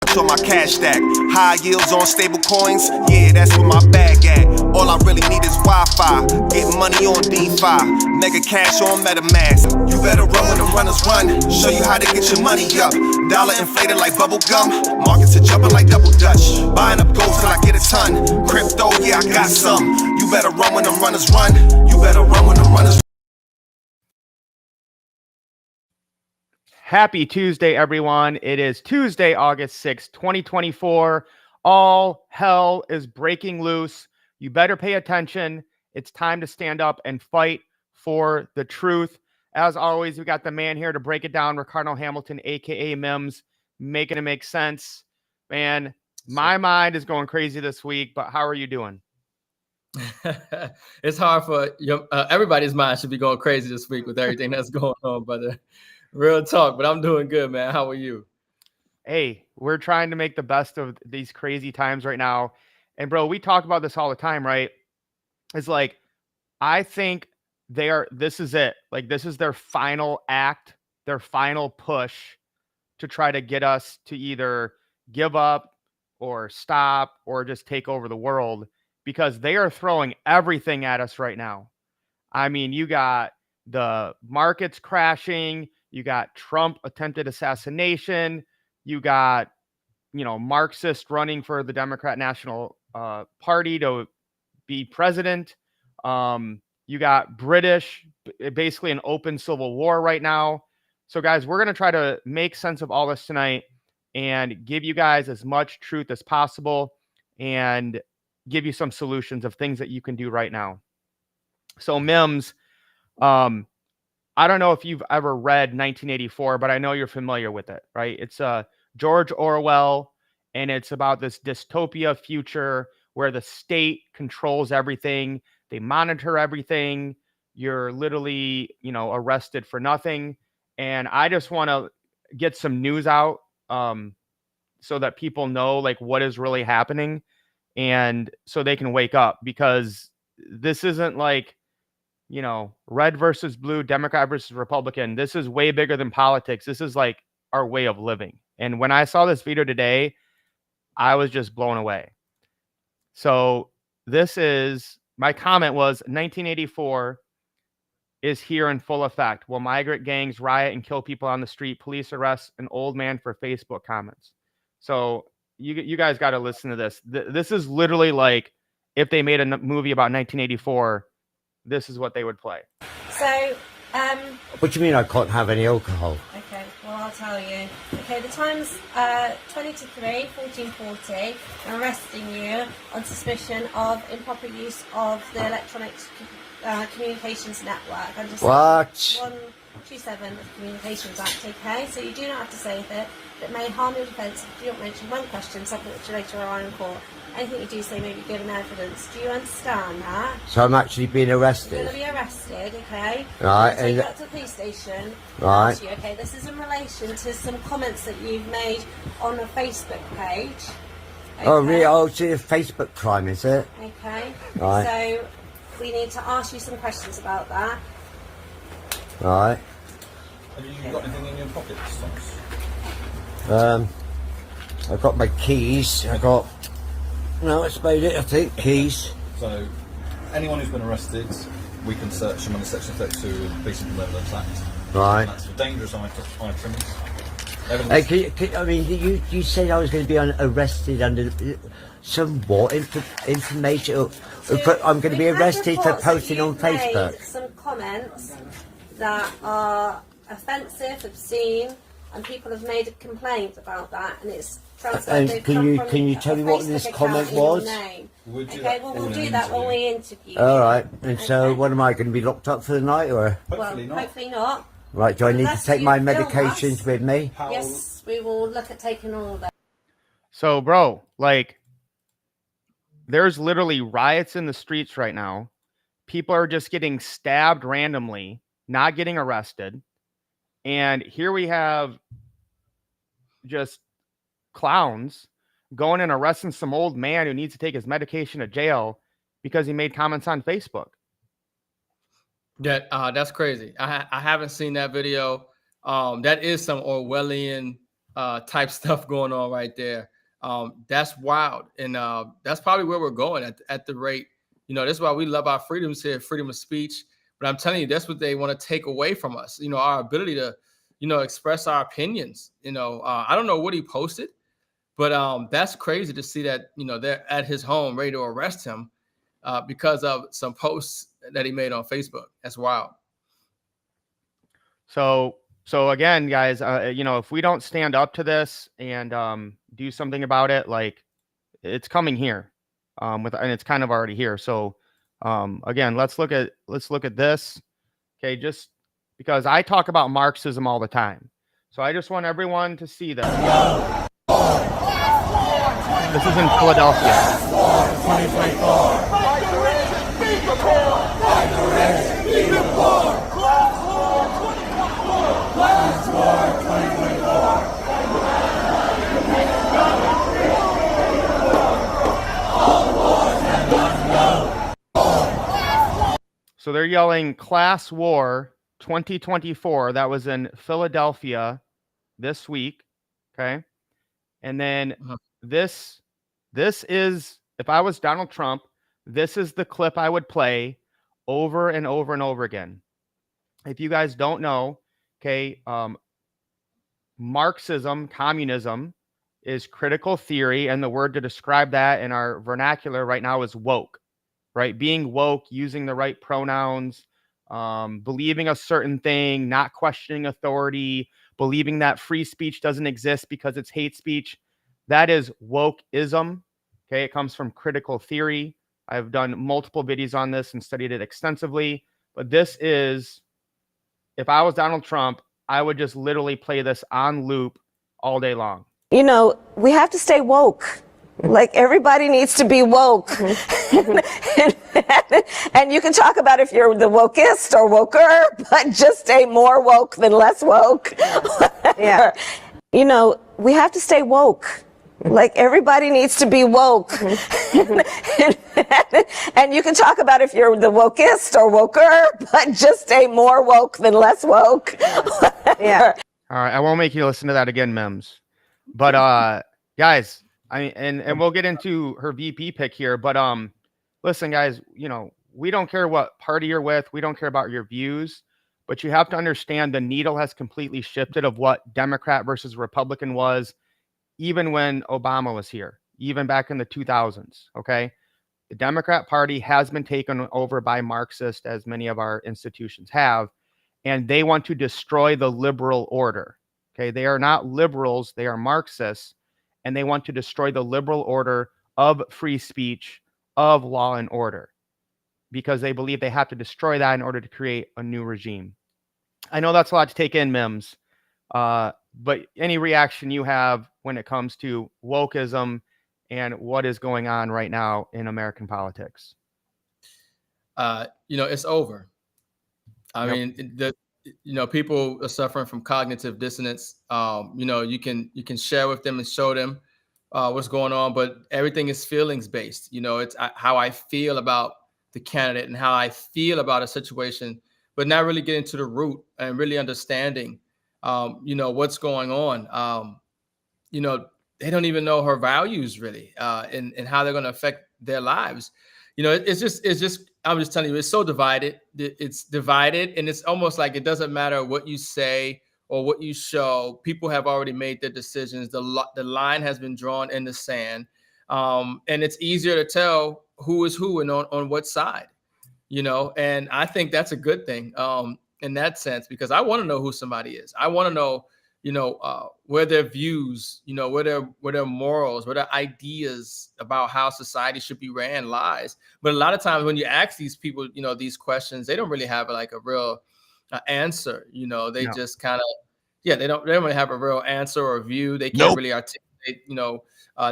much on my cash stack. High yields on stable coins, yeah, that's where my bag at. All I really need is Wi-Fi, get money on DeFi, mega cash on MetaMask. You better run when the runners run, show you how to get your money up. Dollar inflated like bubble gum, markets are jumping like double dutch. Buying up gold till I get a ton, crypto, yeah, I got some. You better run when the runners run, you better run when the runners run. Happy Tuesday, everyone. It is Tuesday, August 6th, 2024. All hell is breaking loose. You better pay attention. It's time to stand up and fight for the truth. As always, we got the man here to break it down, Ricardo Hamilton, a.k.a. Mims, making it make sense. Man, my mind is going crazy this week, but how are you doing? It's hard for everybody's mind should be going crazy this week with everything that's going on, brother. Real talk, but I'm doing good, man. How are you? Hey, we're trying to make the best of these crazy times right now. And bro, we talk about this all the time, right? It's like, I think this is it. Like, this is their final act, their final push to try to get us to either give up or stop or just take over the world, because they are throwing everything at us right now. I mean, you got the markets crashing. You got Trump attempted assassination. You got, Marxists running for the Democrat National Party to be president. You got British, basically an open civil war right now. So, guys, we're going to try to make sense of all this tonight and give you guys as much truth as possible and give you some solutions of things that you can do right now. So, Mims, I don't know if you've ever read 1984, but I know you're familiar with it, right? It's George Orwell, and it's about this dystopia future where the state controls everything. They monitor everything. You're literally, arrested for nothing. And I just want to get some news out so that people know, like, what is really happening, and so they can wake up, because this isn't like, red versus blue, Democrat versus Republican. This is way bigger than politics. This is like our way of living. And when I saw this video today, I was just blown away. So my comment was 1984 is here in full effect. Will migrant gangs riot and kill people on the street? Police arrest an old man for Facebook comments. So you guys got to listen to this. This is literally like if they made a movie about 1984, this is what they would play. So, what do you mean I can't have any alcohol? okay, well, I'll tell you. Okay, the time's 20 to 3, 1440. I'm arresting you on suspicion of improper use of the Electronic Communications Network. I'm just What? 127 of the Communications Act, okay? So you do not have to say that may harm your defence if you don't mention one question, something which you later rely on court. Anything you do say may be given evidence. Do you understand that? So I'm actually being You're arrested? going to be arrested, okay? Right. Take you up to the police station. Right. Ask you, okay, this is in relation to some comments that you've made on a Facebook page. Okay? Oh, really? Oh, it's a Facebook crime, is it? Okay. Right. So we need to ask you some questions about that. Right. Have you got anything in your pockets, Thomas? I've got my keys. It's made it, I think, keys. So, anyone who's been arrested, we can search them under Section 32 of the Police and Criminal Evidence Act. Right. And that's for dangerous items. Hey, you said I was going to be arrested under some what information? I'm going to be arrested for posting on Facebook. Made some comments that are offensive, obscene, and people have made a complaint about that, and it's and can you tell me what this comment was? Okay, well, we'll do that when we interview. All right. And so, what am I going to be locked up for the night, or? Hopefully not. Hopefully not. Right. Do I need to Unless take you my film medications us. with me? Yes, we will look at taking all of that. So, bro, like, there's literally riots in the streets right now. People are just getting stabbed randomly, not getting arrested. And here we have just clowns going and arresting some old man who needs to take his medication to jail because he made comments on Facebook. That's crazy. I haven't seen that video. That is some Orwellian type stuff going on right there. That's wild. And that's probably where we're going at the rate. You know, that's why we love our freedoms here, freedom of speech. But I'm telling you, that's what they want to take away from us. You know, our ability to, you know, express our opinions. You know, I don't know what he posted, but that's crazy to see that, you know, they're at his home ready to arrest him because of some posts that he made on Facebook. That's wild. So again, guys, you know, if we don't stand up to this and do something about it, like it's coming here, and it's kind of already here. So again, let's look at this. Okay, just because I talk about Marxism all the time, so I just want everyone to see this. This is in Philadelphia. So they're yelling class war 2024. That was in Philadelphia this week. Okay. And then this is, if I was Donald Trump, this is the clip I would play over and over and over again. If you guys don't know, okay, Marxism, communism is critical theory, and the word to describe that in our vernacular right now is woke, right? Being woke, using the right pronouns, believing a certain thing, not questioning authority, believing that free speech doesn't exist because it's hate speech. That is wokeism. Okay, it comes from critical theory. I've done multiple videos on this and studied it extensively. But this is, if I was Donald Trump, I would just literally play this on loop all day long. You know, we have to stay woke. Like, everybody needs to be woke. And you can talk about if you're the wokest or woker, but just stay more woke than less woke. Yeah. You know, we have to stay woke. Like, everybody needs to be woke. And you can talk about if you're the wokest or woker, but just stay more woke than less woke. Yeah. All right, I won't make you listen to that again, Mims. But guys, I mean, and we'll get into her VP pick here, but listen, guys, you know, we don't care what party you're with, we don't care about your views, but you have to understand the needle has completely shifted of what Democrat versus Republican was, even when Obama was here, even back in the 2000s. Okay, the Democrat Party has been taken over by Marxists, as many of our institutions have, and they want to destroy the liberal order. Okay, they are not liberals, they are Marxists, and they want to destroy the liberal order of free speech, of law and order, because they believe they have to destroy that in order to create a new regime. I know that's a lot to take in, Mims, but any reaction you have when it comes to wokeism and what is going on right now in American politics? You know, it's over. I mean, you know, people are suffering from cognitive dissonance. You know, you can share with them and show them what's going on, but everything is feelings based. You know, it's how I feel about the candidate and how I feel about a situation, but not really getting to the root and really understanding, you know, what's going on. You know, they don't even know her values really, and how they're going to affect their lives. You know, it's just, I'm just telling you, it's so divided. It's divided, and it's almost like it doesn't matter what you say or what you show. People have already made their decisions. The line has been drawn in the sand, and it's easier to tell who is who and on what side. You know, and I think that's a good thing in that sense, because I want to know who somebody is. I want to know, you know, where their views, you know, where their morals, where their ideas about how society should be ran lies. But a lot of times when you ask these people, you know, these questions, they don't really have like a real answer. You know, they just kind of, they don't really have a real answer or view. They can't really articulate, you know,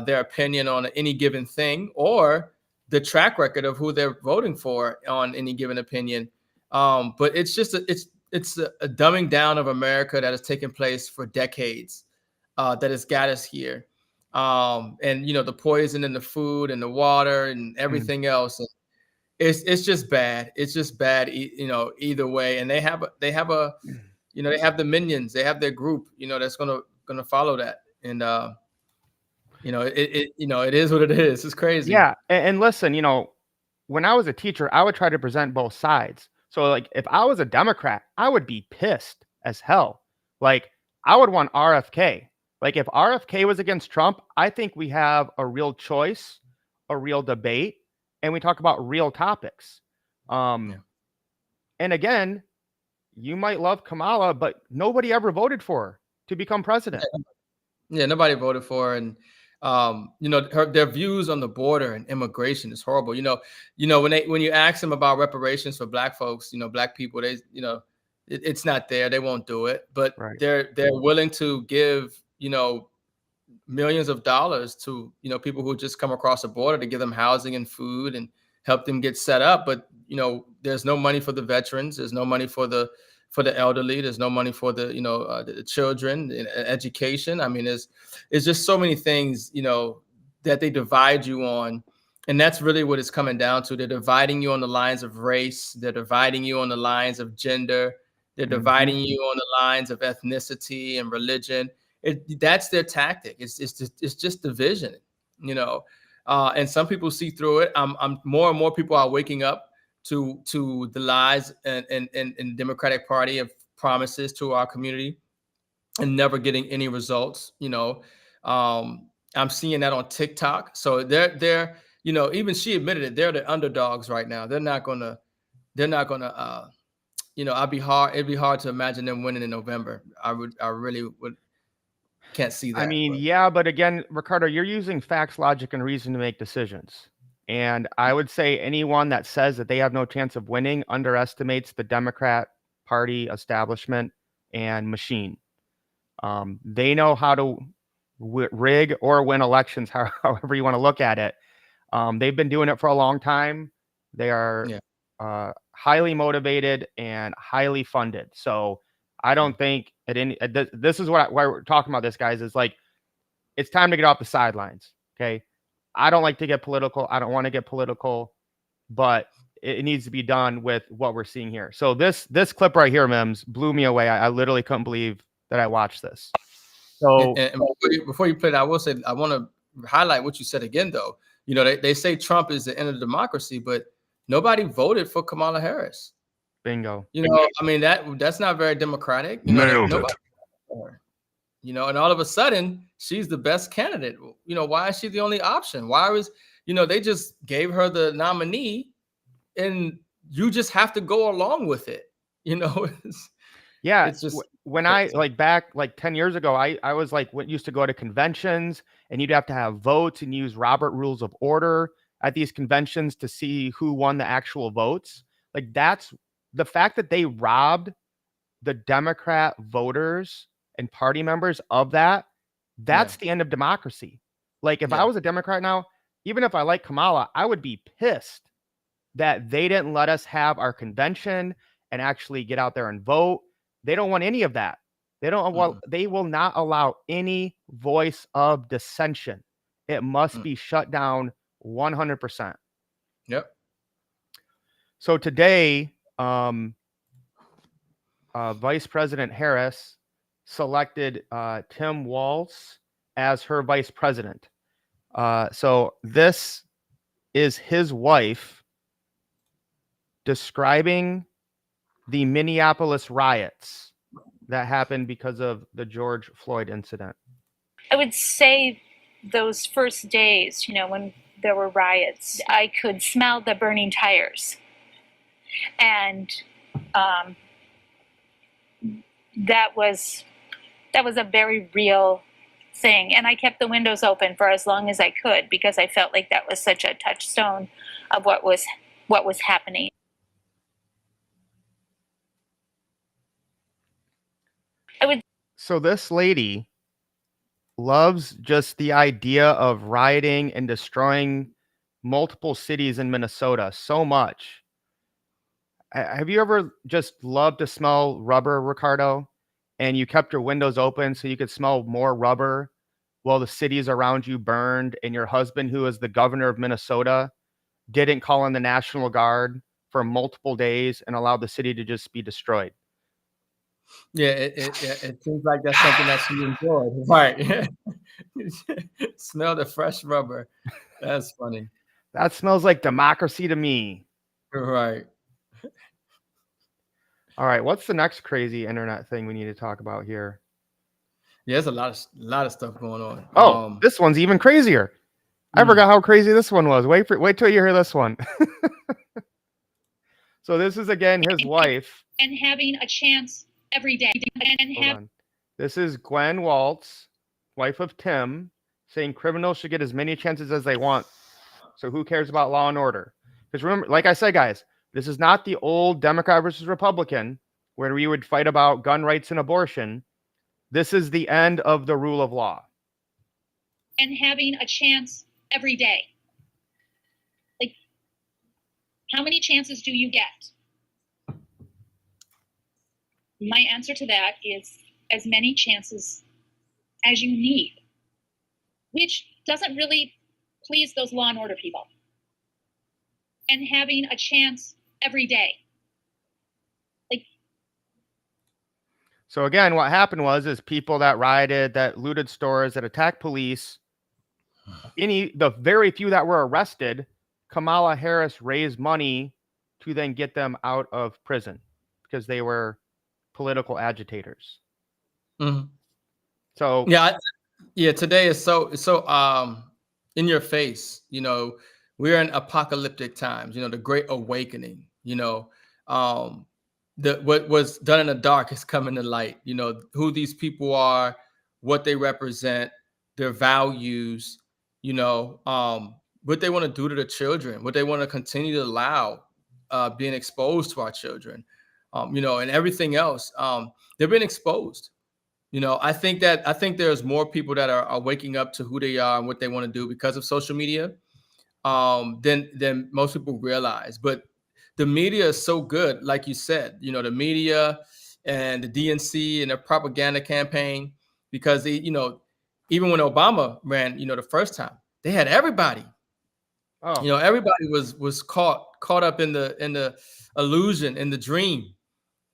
their opinion on any given thing or the track record of who they're voting for on any given opinion. But it's just it's a dumbing down of America that has taken place for decades, that has got us here. And you know, the poison in the food and the water and everything else. And it's just bad. It's just bad, you know, either way. And they have a, you know, they have the minions, they have their group, you know, that's going to gonna follow that. And it is what it is. It's crazy. Yeah. And listen, when I was a teacher, I would try to present both sides. So like if I was a Democrat, I would be pissed as hell. Like I would want RFK. Like if RFK was against Trump, I think we have a real choice, a real debate, and we talk about real topics. And again, you might love Kamala, but nobody ever voted for her to become president. Yeah, nobody voted for her. And their views on the border and immigration is horrible. When you ask them about reparations for Black folks, Black people, it's not there. They won't do it. But Right. they're willing to give millions of dollars to people who just come across the border to give them housing and food and help them get set up. But there's no money for the veterans. There's no money for the elderly. There's no money for the children, education. I mean, it's just so many things, that they divide you on. And that's really what it's coming down to. They're dividing you on the lines of race. They're dividing you on the lines of gender. They're dividing you on the lines of ethnicity and religion. That's their tactic. It's just division, and some people see through it. I'm more and more people are waking up to the lies and Democratic Party of promises to our community and never getting any results. I'm seeing that on TikTok. So they're even she admitted it. They're the underdogs right now. They're not gonna it'd be hard to imagine them winning in November. I really would. Can't see that. I mean, yeah, but again, Ricardo, you're using facts, logic, and reason to make decisions. And I would say anyone that says that they have no chance of winning underestimates the Democrat Party establishment and machine. They know how to rig or win elections, however you want to look at it. They've been doing it for a long time. They are highly motivated and highly funded. So I don't think this is why we're talking about this, guys, is like, it's time to get off the sidelines. Okay. I don't like to get political. I don't want to get political, but it needs to be done with what we're seeing here. So this clip right here, Mims, blew me away. I literally couldn't believe that I watched this. So and before you play that, I will say, I want to highlight what you said again, though. They say Trump is the end of democracy, but nobody voted for Kamala Harris. Bingo. I mean, that's not very democratic. Nailed it. And all of a sudden she's the best candidate. Why is she the only option? Why was, they just gave her the nominee and you just have to go along with it. Yeah. It's just when I back 10 years ago, I was used to go to conventions and you'd have to have votes and use Robert Rules of Order at these conventions to see who won the actual votes. That's the fact that they robbed the Democrat voters and party members of that's the end of democracy. If I was a Democrat now, even if I like Kamala, I would be pissed that they didn't let us have our convention and actually get out there and vote. They don't want any of that. They don't they will not allow any voice of dissension. It must be shut down 100%. Yep. So today, Vice President Harris selected Tim Walz as her vice president. So this is his wife describing the Minneapolis riots that happened because of the George Floyd incident. I would say those first days, when there were riots, I could smell the burning tires. And that was a very real thing. And I kept the windows open for as long as I could because I felt like that was such a touchstone of what was happening. So this lady loves just the idea of rioting and destroying multiple cities in Minnesota so much. Have you ever just loved to smell rubber, Ricardo? And you kept your windows open so you could smell more rubber while the cities around you burned, and your husband, who is the governor of Minnesota, didn't call in the National Guard for multiple days and allowed the city to just be destroyed? Yeah, it seems like that's something that she enjoyed. Right. Smell the fresh rubber. That's funny. That smells like democracy to me. Right. All right, what's the next crazy internet thing we need to talk about here? Yeah, there's a lot of stuff going on. Oh, this one's even crazier. I forgot how crazy this one was. Wait till you hear this one. So this is again his wife. And having a chance every day. Hold on. This is Gwen Waltz, wife of Tim, saying criminals should get as many chances as they want. So who cares about law and order? Because remember, like I said, guys, this is not the old Democrat versus Republican where we would fight about gun rights and abortion. This is the end of the rule of law. And having a chance every day. Like, how many chances do you get? My answer to that is as many chances as you need, which doesn't really please those law and order people. And having a chance every day. Like, so again, what happened is people that rioted, that looted stores, that attacked police, the very few that were arrested, Kamala Harris raised money to then get them out of prison because they were political agitators. Mm-hmm. So yeah, today is so in your face. You know, we're in apocalyptic times. You know, the Great Awakening. You know, what was done in the dark is coming to light. You know, who these people are, what they represent, their values. You know, what they want to do to the children, what they want to continue to allow being exposed to our children. You know, and everything else. They've been exposed. You know, I think there's more people that are waking up to who they are and what they want to do because of social media than most people realize. But the media is so good, like you said, you know, the media and the DNC and the propaganda campaign, because they, you know, even when Obama ran, you know, the first time, they had everybody. Oh. You know, everybody was caught up in the illusion, in the dream.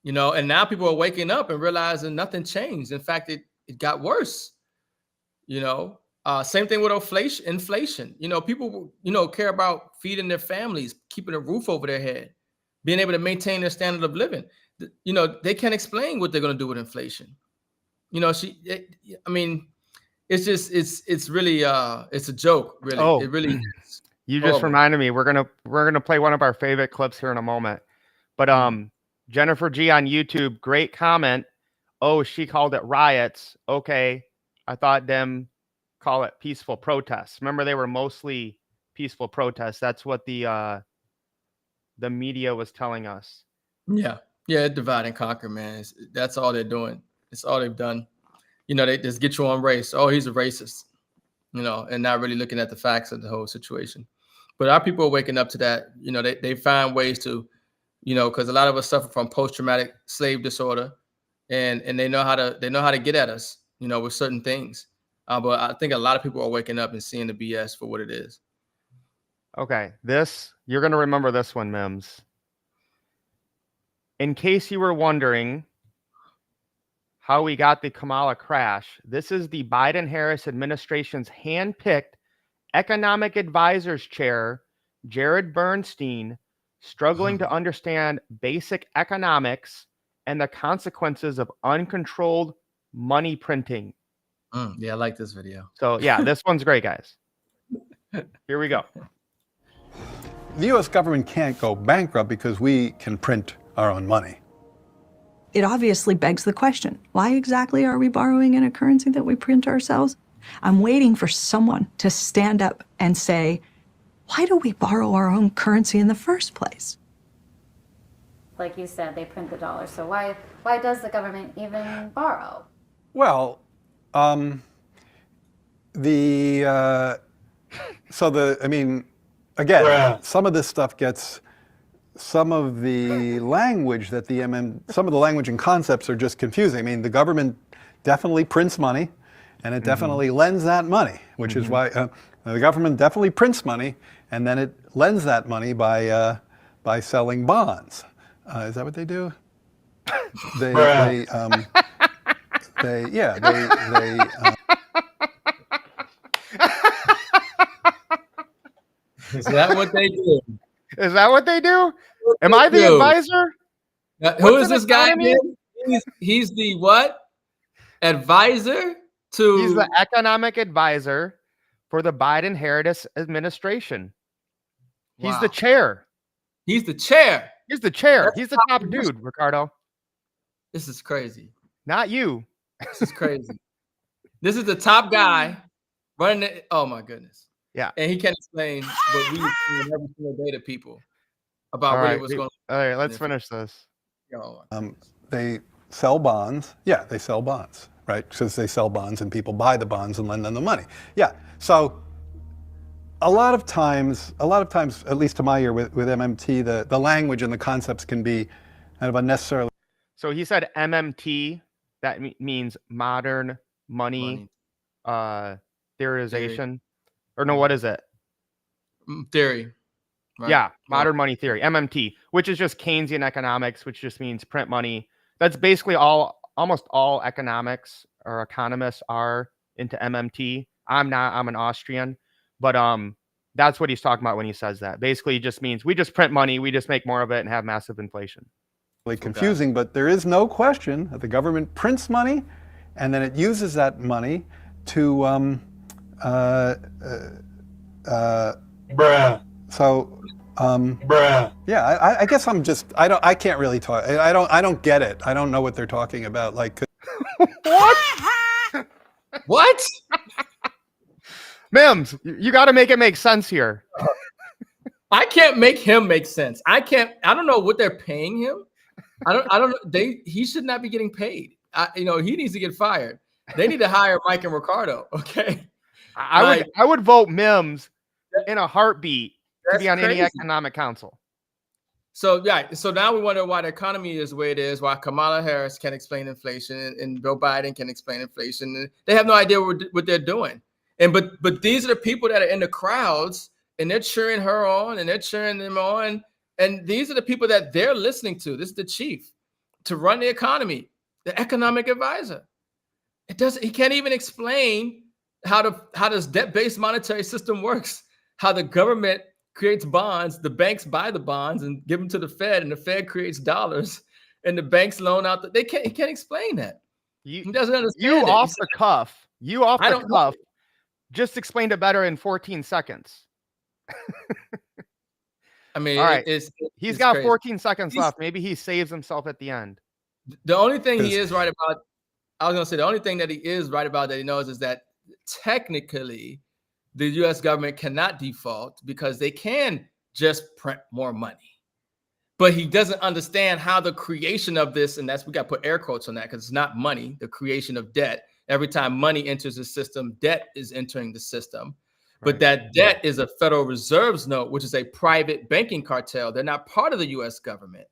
You know, and now people are waking up and realizing nothing changed. In fact, it got worse. You know, same thing with inflation. You know, people, you know, care about feeding their families, keeping a roof over their head, being able to maintain their standard of living. You know, they can't explain what they're going to do with inflation. You know, I mean, it's just, it's really, it's a joke, really. Oh, it really is. You just reminded me, we're gonna play one of our favorite clips here in a moment. But Jennifer G on YouTube, great comment. Oh, she called it riots. Okay, I thought them call it peaceful protests. Remember, they were mostly peaceful protests. That's what the media was telling us. Yeah, divide and conquer, man. That's all they're doing. It's all they've done. You know, they just get you on race. Oh, he's a racist. You know, and not really looking at the facts of the whole situation. But our people are waking up to that. You know, they find ways to, you know, because a lot of us suffer from post-traumatic slave disorder, and they know how to get at us, you know, with certain things. But I think a lot of people are waking up and seeing the BS for what it is. Okay, you're gonna remember this one, Mims. In case you were wondering how we got the Kamala crash, this is the Biden-Harris administration's hand-picked economic advisors chair, Jared Bernstein, struggling to understand basic economics and the consequences of uncontrolled money printing. Yeah, I like this video. So yeah, this one's great, guys. Here we go. The U.S. government can't go bankrupt because we can print our own money. It obviously begs the question, why exactly are we borrowing in a currency that we print ourselves? I'm waiting for someone to stand up and say, why do we borrow our own currency in the first place? Like you said, they print the dollar. So why does the government even borrow? Well, I mean, again, some of this stuff gets, some of the language that some of the language and concepts are just confusing. I mean, the government definitely prints money, and it definitely lends that money, which is why the government definitely prints money, and then it lends that money by selling bonds. Is that what they do? they Is that what they do? Is that what they do? Am I the advisor? Who is this guy again? He's the what? Advisor to. He's the economic advisor for the Biden-Harris administration. He's the chair. He's the chair. He's the chair. He's the top dude, Ricardo. This is crazy. Not you. This is crazy. This is the top guy running it. Oh my goodness. Yeah. And he can't explain what we do every single day to people about All really right, what's going on. All right, let's finish this. They sell bonds. Yeah, they sell bonds, right? Because they sell bonds and people buy the bonds and lend them the money. Yeah. So a lot of times, at least to my ear with MMT, the language and the concepts can be kind of unnecessarily. So he said MMT, that means modern money theorization. Or no, what is it? Theory. Right. Yeah, modern money theory, MMT, which is just Keynesian economics, which just means print money. That's basically almost all economics or economists are into MMT. I'm not, I'm an Austrian, but that's what he's talking about when he says that. Basically, it just means we just print money, we just make more of it and have massive inflation. Confusing, but there is no question that the government prints money and then it uses that money to yeah, I guess I'm just I can't really talk. I don't get it. I don't know what they're talking about. Like what? What? Mims, you got to make it make sense here. I can't make him make sense. I don't know what they're paying him. I don't know. He should not be getting paid. He needs to get fired. They need to hire Mike and Ricardo. Okay. I would vote Mims in a heartbeat to be on any economic council. So so now we wonder why the economy is the way it is, why Kamala Harris can't explain inflation and Joe Biden can explain inflation. They have no idea what they're doing. But these are the people that are in the crowds and they're cheering her on and they're cheering them on. And these are the people that they're listening to. This is the chief to run the economy, the economic advisor. He can't even explain how this debt-based monetary system works, how the government creates bonds, the banks buy the bonds and give them to the Fed, and the Fed creates dollars, and the banks loan out. He can't explain that. He doesn't understand. You off the cuff. Just explained it better in 14 seconds. I mean, all right. He's got crazy. 14 seconds left. Maybe he saves himself at the end. The only thing he is right about, I was going to say, the only thing that he is right about that he knows is that technically the U.S. government cannot default because they can just print more money. But he doesn't understand how the creation of this, and we got to put air quotes on that because it's not money, the creation of debt. Every time money enters the system, debt is entering the system. But that debt is a Federal Reserve's note, which is a private banking cartel. They're not part of the U.S. government.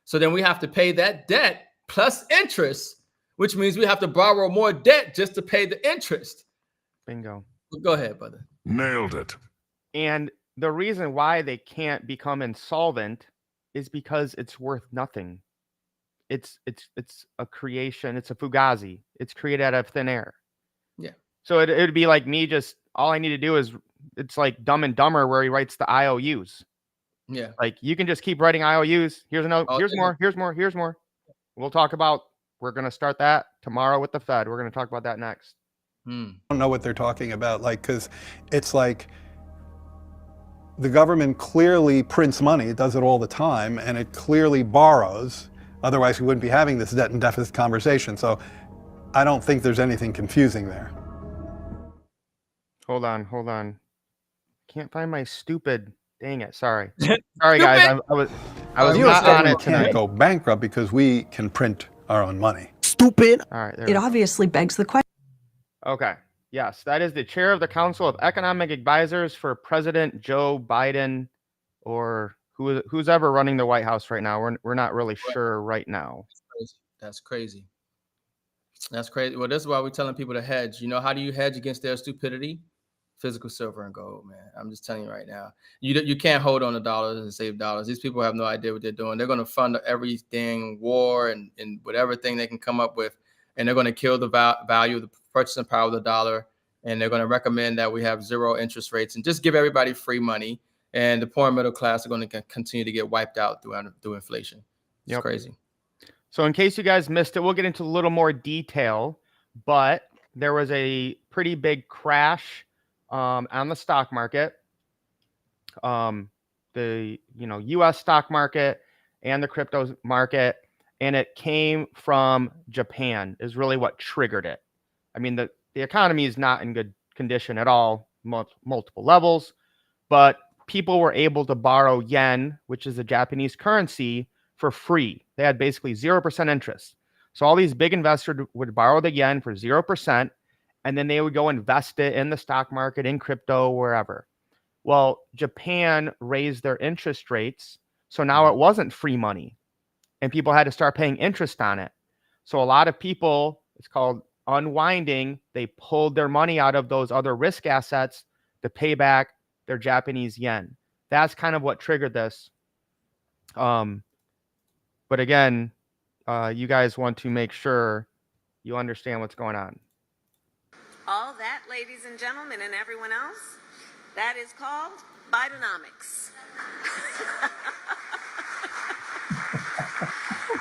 So then we have to pay that debt plus interest, which means we have to borrow more debt just to pay the interest. Bingo. Go ahead, brother. Nailed it. And the reason why they can't become insolvent is because it's worth nothing. It's a creation. It's a fugazi. It's created out of thin air. Yeah. So it'd be like me just, all I need to do is, it's like Dumb and Dumber where he writes the IOUs. Yeah. Like you can just keep writing IOUs. Here's more. We'll talk about, we're going to start that tomorrow with the Fed. We're going to talk about that next. I don't know what they're talking about, because it's like the government clearly prints money. It does it all the time, and it clearly borrows. Otherwise, we wouldn't be having this debt and deficit conversation. So I don't think there's anything confusing there. Hold on. Can't find my stupid. Dang it. Sorry, guys. I was not on it tonight. Can't go bankrupt because we can print our own money. Stupid. All right. It obviously begs the question. Okay. Yes, that is the chair of the Council of Economic Advisors for President Joe Biden, or who's ever running the White House right now. We're not really sure right now. That's crazy. Well, this is why we're telling people to hedge. How do you hedge against their stupidity? physical silver and gold, man. I'm just telling you right now. You can't hold on to dollars and save dollars. These people have no idea what they're doing. They're going to fund every dang war and whatever thing they can come up with, and they're going to kill the value of the purchasing power of the dollar, and they're going to recommend that we have 0 interest rates and just give everybody free money, and the poor and middle class are going to continue to get wiped out through inflation. It's crazy. So in case you guys missed it, we'll get into a little more detail, but there was a pretty big crash on the stock market, the U.S. stock market and the crypto market, and it came from Japan is really what triggered it. I mean, the economy is not in good condition at all, multiple levels, but people were able to borrow yen, which is a Japanese currency, for free. They had basically 0% interest. So all these big investors would borrow the yen for 0%, and then they would go invest it in the stock market, in crypto, wherever. Well, Japan raised their interest rates, so now it wasn't free money, and people had to start paying interest on it. So a lot of people, it's called unwinding, they pulled their money out of those other risk assets to pay back their Japanese yen. That's kind of what triggered this. But again, you guys want to make sure you understand what's going on. All that, ladies and gentlemen, and everyone else, that is called Bidenomics.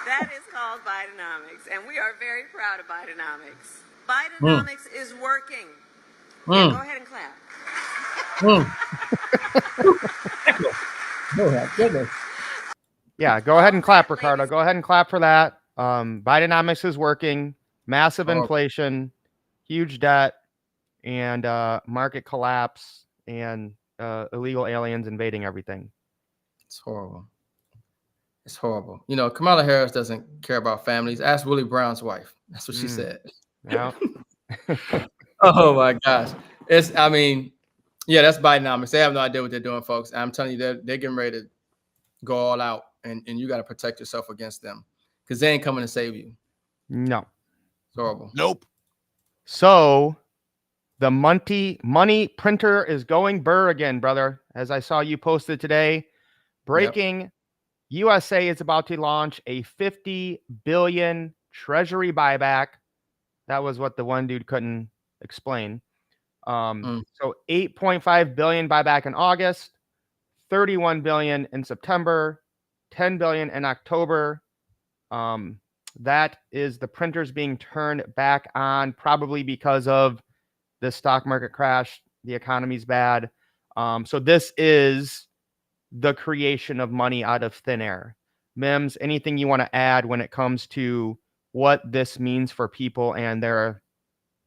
That is called Bidenomics, and we are very proud of Bidenomics. Bidenomics is working. Yeah, go ahead and clap. Oh, goodness. Yeah, go ahead and clap, Ricardo. Go ahead and clap for that. Bidenomics is working. Massive inflation, huge debt, and market collapse, and illegal aliens invading everything. It's horrible. It's horrible. Kamala Harris doesn't care about families. Ask Willie Brown's wife. That's what she said. Yeah. Oh my gosh. That's Bidenomics. They have no idea what they're doing, folks. I'm telling you, they're getting ready to go all out, and you got to protect yourself against them because they ain't coming to save you. No. It's horrible. Nope. So the money printer is going burr again, brother. As I saw you posted today, breaking. USA is about to launch a 50 billion treasury buyback. That was what the one dude couldn't explain. So 8.5 billion buyback in August, 31 billion in September, 10 billion in October. That is the printers being turned back on, probably because of the stock market crash. The economy's bad. So this is the creation of money out of thin air. Mims, anything you want to add when it comes to what this means for people and their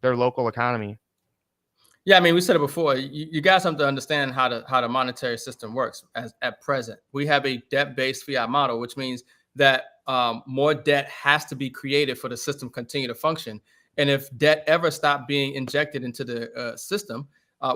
local economy? Yeah, we said it before. You guys have to understand how the monetary system works. At present, we have a debt-based fiat model, which means that more debt has to be created for the system to continue to function. And if debt ever stopped being injected into the system,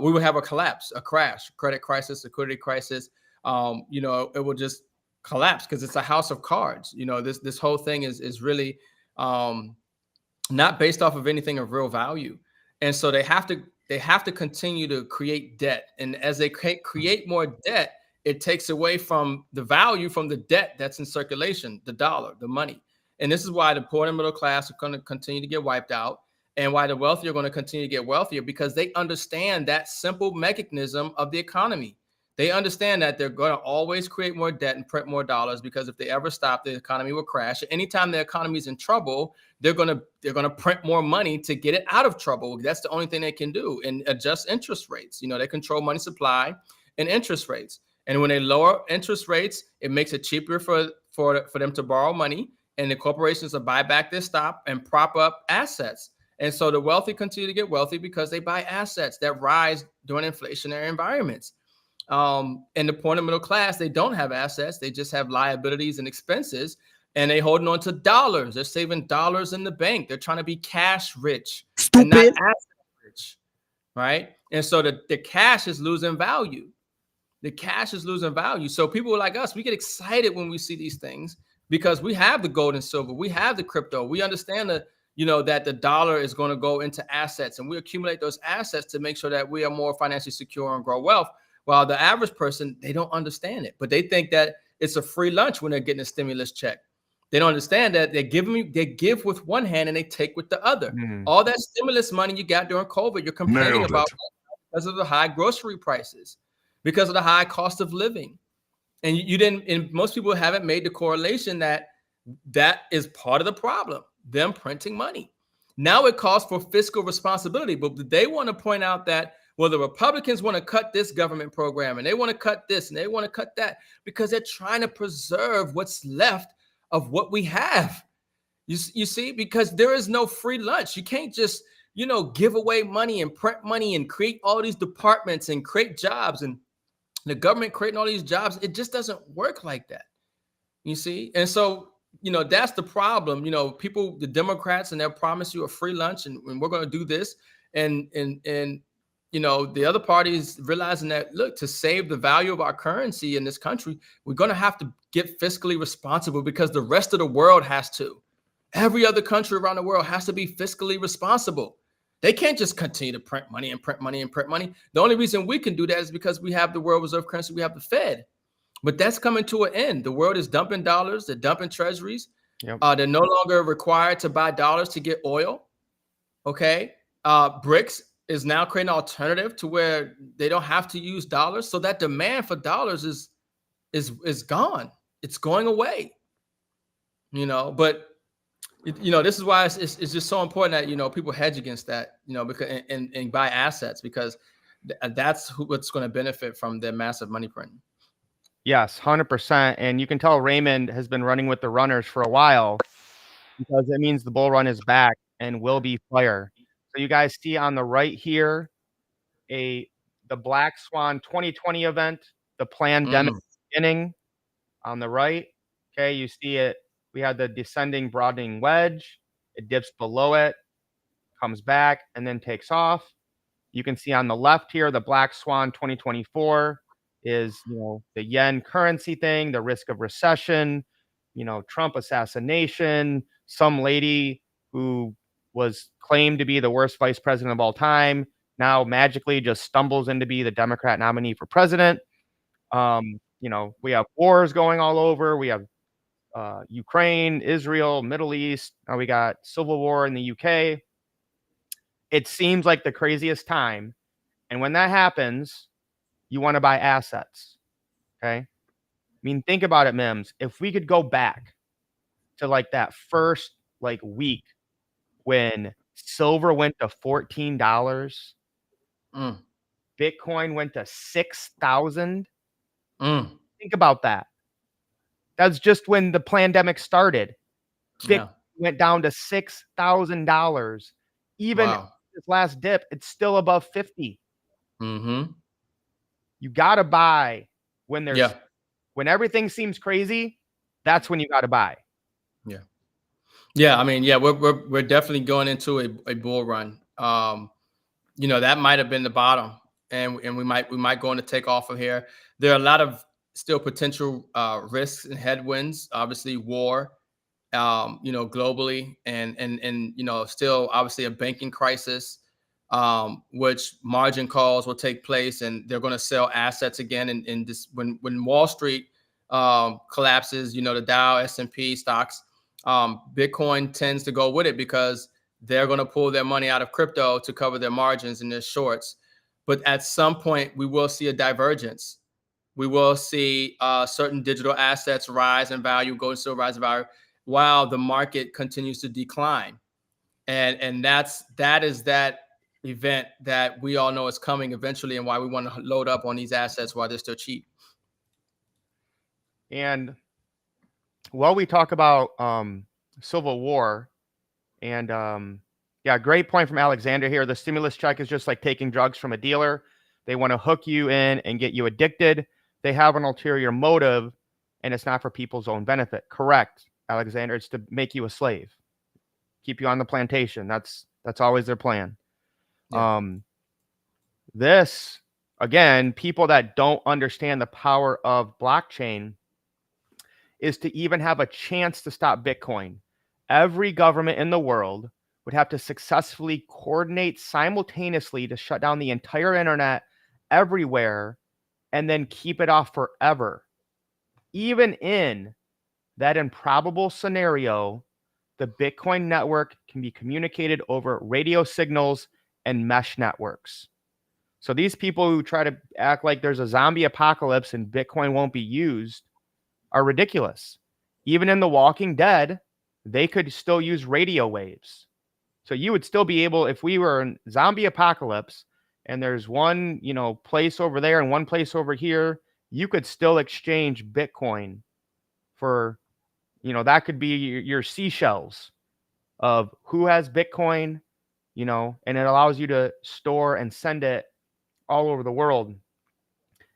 we would have a collapse, a crash, credit crisis, liquidity crisis. It will just collapse because it's a house of cards. This whole thing is really not based off of anything of real value. And so they have to continue to create debt. And as they create more debt, it takes away from the value from the debt that's in circulation, the dollar, the money. And this is why the poor and middle class are going to continue to get wiped out, and why the wealthy are going to continue to get wealthier, because they understand that simple mechanism of the economy. They understand that they're going to always create more debt and print more dollars, because if they ever stop, the economy will crash. Anytime the economy is in trouble, they're going to print more money to get it out of trouble. That's the only thing they can do, and adjust interest rates. They control money supply and interest rates. And when they lower interest rates, it makes it cheaper for them to borrow money, and the corporations will buy back their stock and prop up assets. And so the wealthy continue to get wealthy because they buy assets that rise during inflationary environments. And the poor and middle class, they don't have assets. They just have liabilities and expenses, and they holding on to dollars. They're saving dollars in the bank. They're trying to be cash rich, and not asset rich, right? And so the cash is losing value. The cash is losing value. So people like us, we get excited when we see these things because we have the gold and silver. We have the crypto. We understand that the dollar is going to go into assets, and we accumulate those assets to make sure that we are more financially secure and grow wealth. While the average person, they don't understand it, but they think that it's a free lunch when they're getting a stimulus check. They don't understand that they give with one hand and they take with the other. All that stimulus money you got during COVID, you're complaining about because of the high grocery prices, because of the high cost of living. And you didn't, and most people haven't made the correlation that is part of the problem, them printing money. Now it calls for fiscal responsibility, but they want to point out that, well, the Republicans want to cut this government program and they want to cut this and they want to cut that because they're trying to preserve what's left of what we have. You see, because there is no free lunch. You can't just, give away money and print money and create all these departments and create jobs and the government creating all these jobs. It just doesn't work like that. You see? And so, that's the problem. People, the Democrats, and they'll promise you a free lunch and we're going to do this. And the other parties realizing that, look, to save the value of our currency in this country, we're going to have to get fiscally responsible because the rest of the world has to. Every other country around the world has to be fiscally responsible. They can't just continue to print money and print money and print money. The only reason we can do that is because we have the world reserve currency, we have the Fed. But that's coming to an end. The world is dumping dollars, they're dumping treasuries. Yep. They're no longer required to buy dollars to get oil. Okay. BRICS is now creating an alternative to where they don't have to use dollars. So that demand for dollars is gone. It's going away. But this is why it's just so important that people hedge against that, because and buy assets, because that's what's going to benefit from the massive money printing. Yes, 100%. And you can tell Raymond has been running with the runners for a while because it means the bull run is back and will be fire. So you guys see on the right here, the Black Swan 2020 event, the pandemic beginning on the right. Okay, you see it. We had the descending broadening wedge. It dips below it, comes back, and then takes off. You can see on the left here, the Black Swan 2024 is, the yen currency thing, the risk of recession, Trump assassination, some lady who was claimed to be the worst vice president of all time now magically just stumbles in to be the Democrat nominee for president. We have wars going all over. We have Ukraine, Israel, Middle East. Now we got civil war in the UK. It seems like the craziest time. And when that happens, you want to buy assets. Okay. I mean, think about it, Mims. If we could go back to that first week when silver went to $14, Bitcoin went to 6,000. Think about that. That's just when the pandemic started. Bitcoin went down to $6,000. Even this last dip, it's still above 50. You got to buy when there's when everything seems crazy. That's when you got to buy. I mean, we're definitely going into a bull run. That might have been the bottom, and we might go into take off from here. There are a lot of still potential risks and headwinds. Obviously, war, globally, and still obviously a banking crisis, which margin calls will take place, and they're going to sell assets again. And this when Wall Street collapses, the Dow, S&P stocks, Bitcoin tends to go with it because they're going to pull their money out of crypto to cover their margins and their shorts. But at some point, we will see a divergence. We will see certain digital assets rise in value, gold and silver rise in value, while the market continues to decline. And that is that event that we all know is coming eventually, and why we want to load up on these assets while they're still cheap. And while we talk about civil war, and great point from Alexander here. The stimulus check is just like taking drugs from a dealer. They want to hook you in and get you addicted. They have an ulterior motive, and it's not for people's own benefit. Correct, Alexander. It's to make you a slave, keep you on the plantation. That's always their plan. This, again, people that don't understand the power of blockchain, is to even have a chance to stop Bitcoin. Every government in the world would have to successfully coordinate simultaneously to shut down the entire internet everywhere and then keep it off forever. Even in that improbable scenario, the Bitcoin network can be communicated over radio signals and mesh networks. So these people who try to act like there's a zombie apocalypse and Bitcoin won't be used are ridiculous. Even in The Walking Dead, they could still use radio waves. So you would still be able, if we were in zombie apocalypse and there's one, place over there and one place over here, you could still exchange Bitcoin for, that could be your seashells of who has Bitcoin, and it allows you to store and send it all over the world.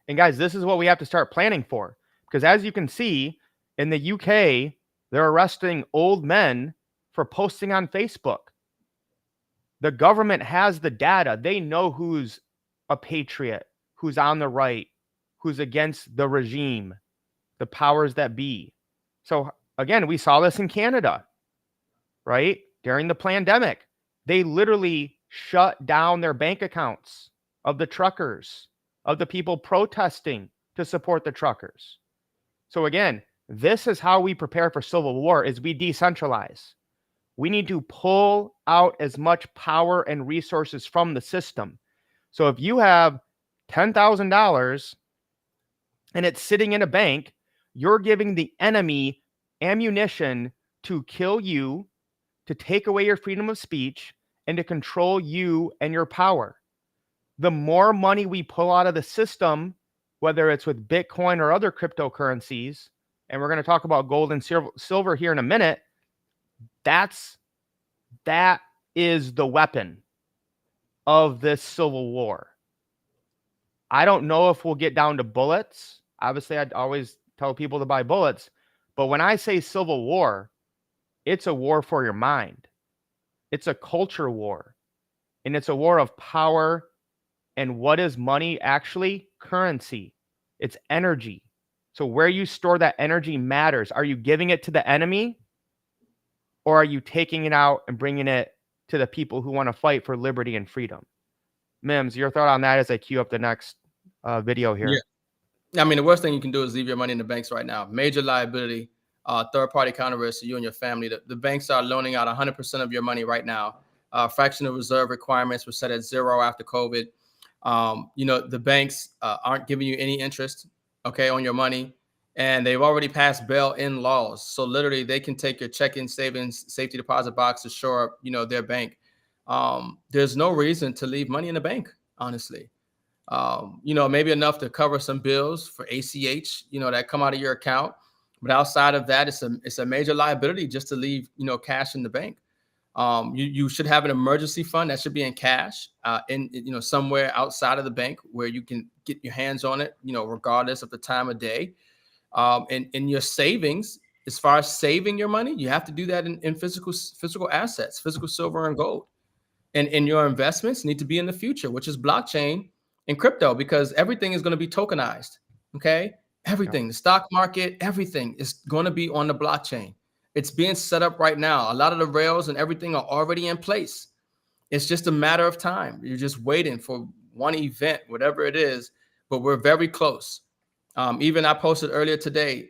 And guys, this is what we have to start planning for, because as you can see in the UK, they're arresting old men for posting on Facebook. The government has the data. They know who's a patriot, who's on the right, who's against the regime, the powers that be. So again, we saw this in Canada, right? During the pandemic, they literally shut down their bank accounts of the truckers, of the people protesting to support the truckers. So again, this is how we prepare for civil war, is we decentralize. We need to pull out as much power and resources from the system. So if you have $10,000 and it's sitting in a bank, you're giving the enemy ammunition to kill you, to take away your freedom of speech, and to control you and your power. The more money we pull out of the system, whether it's with Bitcoin or other cryptocurrencies, and we're going to talk about gold and silver here in a minute, that is the weapon of this civil war. I don't know if we'll get down to bullets. Obviously, I'd always tell people to buy bullets. But when I say civil war, it's a war for your mind. It's a culture war. And it's a war of power. And what is money actually? Currency. It's energy. So where you store that energy matters. Are you giving it to the enemy? Or are you taking it out and bringing it to the people who want to fight for liberty and freedom? Mims, your thought on that as I queue up the next video here. Yeah. I mean, the worst thing you can do is leave your money in the banks right now. Major liability, third-party counter risk to you and your family. The banks are loaning out 100% of your money right now. Fractional reserve requirements were set at 0 after COVID. The banks aren't giving you any interest, on your money. And they've already passed bail-in laws. So literally they can take your checking, savings, safety deposit box to shore up, their bank. There's no reason to leave money in the bank, honestly. Maybe enough to cover some bills for ACH, that come out of your account. But outside of that, it's a major liability just to leave, cash in the bank. You should have an emergency fund that should be in cash, in somewhere outside of the bank where you can get your hands on it, regardless of the time of day. And in your savings, as far as saving your money, you have to do that in physical assets, physical silver and gold. And your investments need to be in the future, which is blockchain and crypto, because everything is going to be tokenized. Okay. Everything, the stock market, everything is going to be on the blockchain. It's being set up right now. A lot of the rails and everything are already in place. It's just a matter of time. You're just waiting for one event, whatever it is, but we're very close. Even I posted earlier today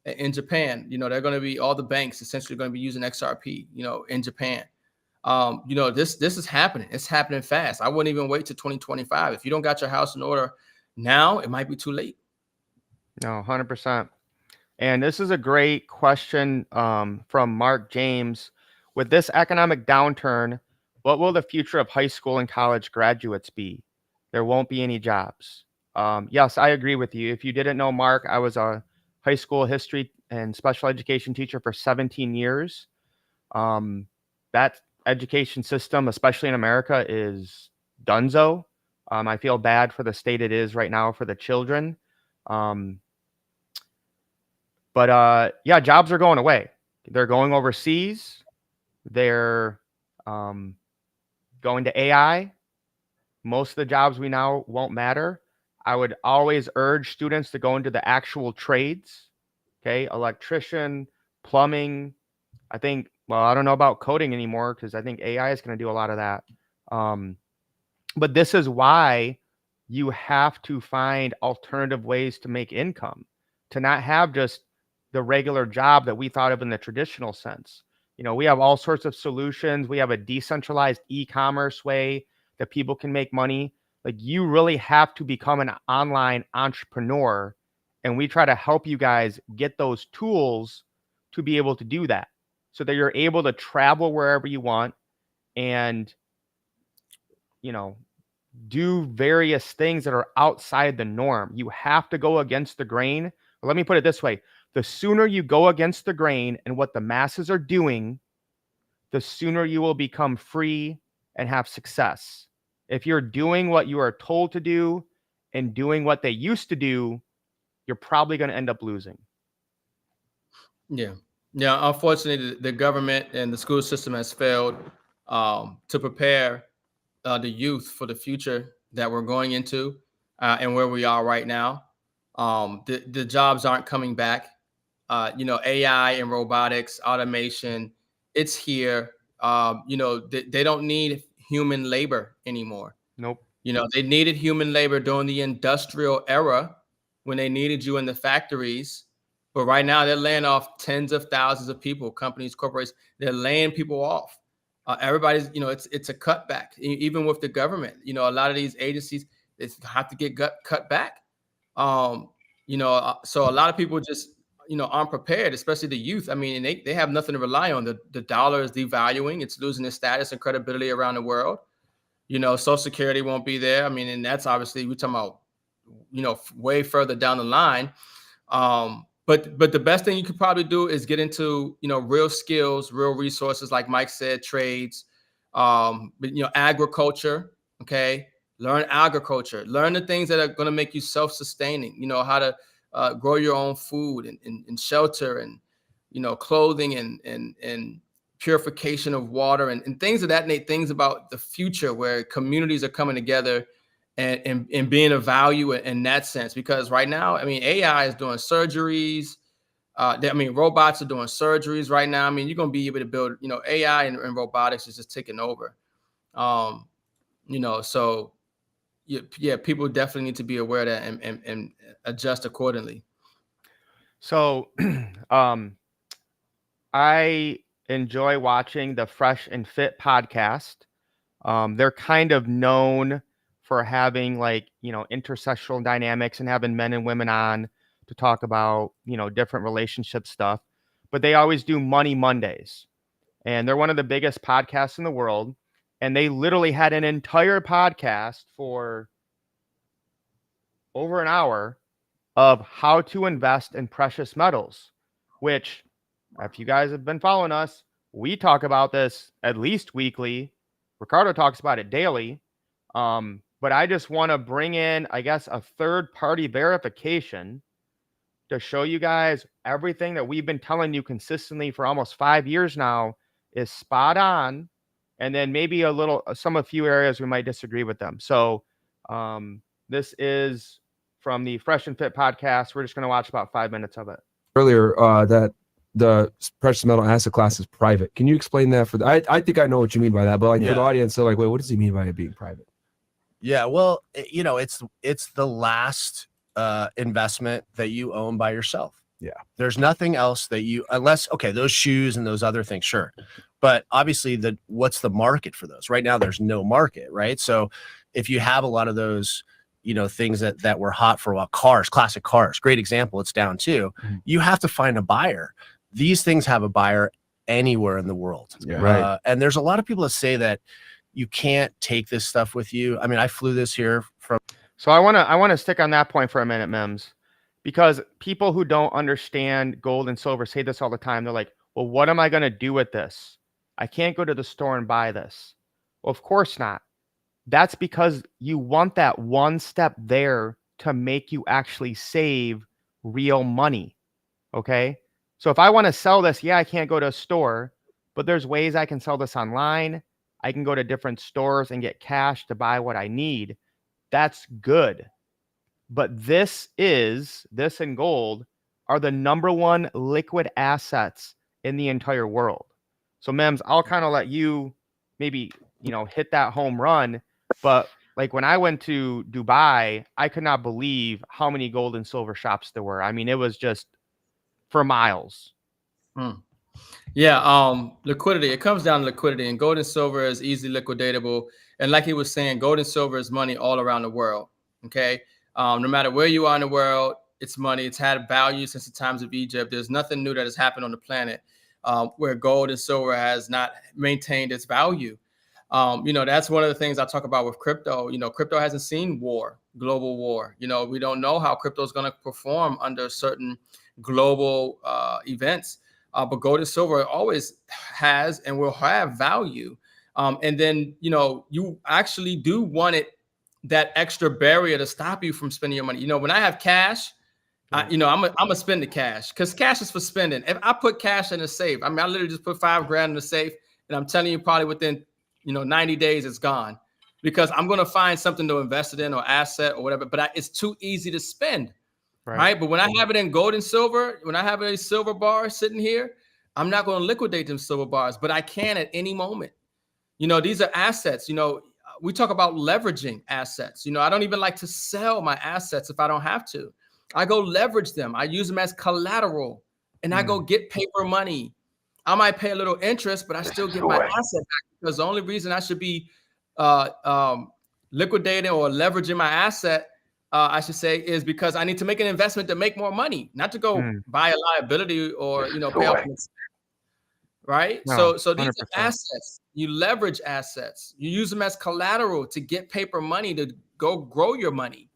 in Japan, they're going to be, all the banks essentially going to be using XRP, in Japan. This is happening. It's happening fast. I wouldn't even wait to 2025. If you don't got your house in order now, it might be too late. No, 100%. And this is a great question from Mark James. With this economic downturn, what will the future of high school and college graduates be? There won't be any jobs. Yes, I agree with you. If you didn't know, Mark, I was a high school history and special education teacher for 17 years. That education system, especially in America, is donezo. I feel bad for the state it is right now for the children. But jobs are going away. They're going overseas. They're going to AI. Most of the jobs we now won't matter. I would always urge students to go into the actual trades. Okay, electrician, plumbing. I think Well, I don't know about coding anymore because I think AI is going to do a lot of that. But this is why you have to find alternative ways to make income, to not have just the regular job that we thought of in the traditional sense. You know, we have all sorts of solutions. We have a decentralized e-commerce way that people can make money. Like, you really have to become an online entrepreneur, and we try to help you guys get those tools to be able to do that, so that you're able to travel wherever you want and, you know, do various things that are outside the norm. You have to go against the grain. Let me put it this way. The sooner you go against the grain and what the masses are doing, the sooner you will become free and have success. If you're doing what you are told to do and doing what they used to do, you're probably going to end up losing. Yeah. Yeah. Unfortunately, the government and the school system has failed to prepare the youth for the future that we're going into and where we are right now. The jobs aren't coming back. AI and robotics, automation, it's here. They don't need human labor anymore. Nope. They needed human labor during the industrial era when they needed you in the factories. But right now they're laying off tens of thousands of people, companies, corporations, they're laying people off. Everybody's, it's a cutback, even with the government. A lot of these agencies, they have to get cut back. So a lot of people just, aren't prepared, especially the youth. I mean, they have nothing to rely on. The dollar is devaluing. It's losing its status and credibility around the world. Social Security won't be there. I mean, and that's obviously, we're talking about, way further down the line. But the best thing you could probably do is get into, real skills, real resources, like Mike said, trades, agriculture. Okay. Learn agriculture, learn the things that are going to make you self-sustaining, how to grow your own food and shelter and, clothing and purification of water and things of that nature, things about the future where communities are coming together and being of value in that sense. Because right now, I mean, AI is doing surgeries. Robots are doing surgeries right now. I mean, you're going to be able to build, AI and robotics is just taking over. So yeah, people definitely need to be aware of that and adjust accordingly. So I enjoy watching the Fresh and Fit podcast. They're kind of known for having intersectional dynamics and having men and women on to talk about, different relationship stuff, but they always do Money Mondays, and they're one of the biggest podcasts in the world. And they literally had an entire podcast for over an hour of how to invest in precious metals, which, if you guys have been following us, we talk about this at least weekly. Ricardo talks about it daily. But I just want to bring in, I guess, a third-party verification to show you guys everything that we've been telling you consistently for almost 5 years now is spot on. And then maybe a few areas we might disagree with them. So this is from the Fresh and Fit podcast. We're just going to watch about 5 minutes of it. Earlier, that the precious metal asset class is private. Can you explain that I think I know what you mean by that, but for the audience, they're like, wait, what does he mean by it being private? Yeah, well, it's the last investment that you own by yourself. Yeah. There's nothing else that unless, those shoes and those other things, sure. But obviously what's the market for those? Right now, there's no market, right? So if you have a lot of those, things that were hot for a while, classic cars, great example, it's down too. Mm-hmm. You have to find a buyer. These things have a buyer anywhere in the world. Yeah. Right. And there's a lot of people that say that you can't take this stuff with you. I mean, I flew this here from. So I want to stick on that point for a minute, Mims, because people who don't understand gold and silver say this all the time. They're like, well, what am I going to do with this? I can't go to the store and buy this. Well, of course not. That's because you want that one step there to make you actually save real money. Okay. So if I want to sell this, I can't go to a store, but there's ways I can sell this online. I can go to different stores and get cash to buy what I need. That's good. But this and gold are the number one liquid assets in the entire world. So Mems, I'll kind of let you maybe, hit that home run. But like when I went to Dubai, I could not believe how many gold and silver shops there were. I mean, it was just for miles. Yeah, liquidity. It comes down to liquidity, and gold and silver is easily liquidatable. And like he was saying, gold and silver is money all around the world. Okay, no matter where you are in the world, it's money. It's had value since the times of Egypt. There's nothing new that has happened on the planet where gold and silver has not maintained its value. That's one of the things I talk about with crypto. Crypto hasn't seen war, global war. We don't know how crypto is going to perform under certain global events. But gold and silver always has and will have value. And then, you actually do want that extra barrier to stop you from spending your money. When I have cash, I'm gonna spend the cash because cash is for spending. If I put cash in a safe, I literally just put $5,000 in the safe, and I'm telling you, probably within 90 days it's gone because I'm gonna find something to invest it in or asset or whatever. But it's too easy to spend. Right. But when I have it in gold and silver, when I have a silver bar sitting here, I'm not going to liquidate them silver bars, but I can at any moment. These are assets. We talk about leveraging assets. I don't even like to sell my assets if I don't have to. I go leverage them. I use them as collateral and I go get paper money. I might pay a little interest, but I still get my asset back because the only reason I should be liquidating or leveraging my asset I should say, is because I need to make an investment to make more money, not to go buy a liability or, pay off an expense. Right. No, so these 100%. Are assets. You leverage assets. You use them as collateral to get paper money to go grow your money.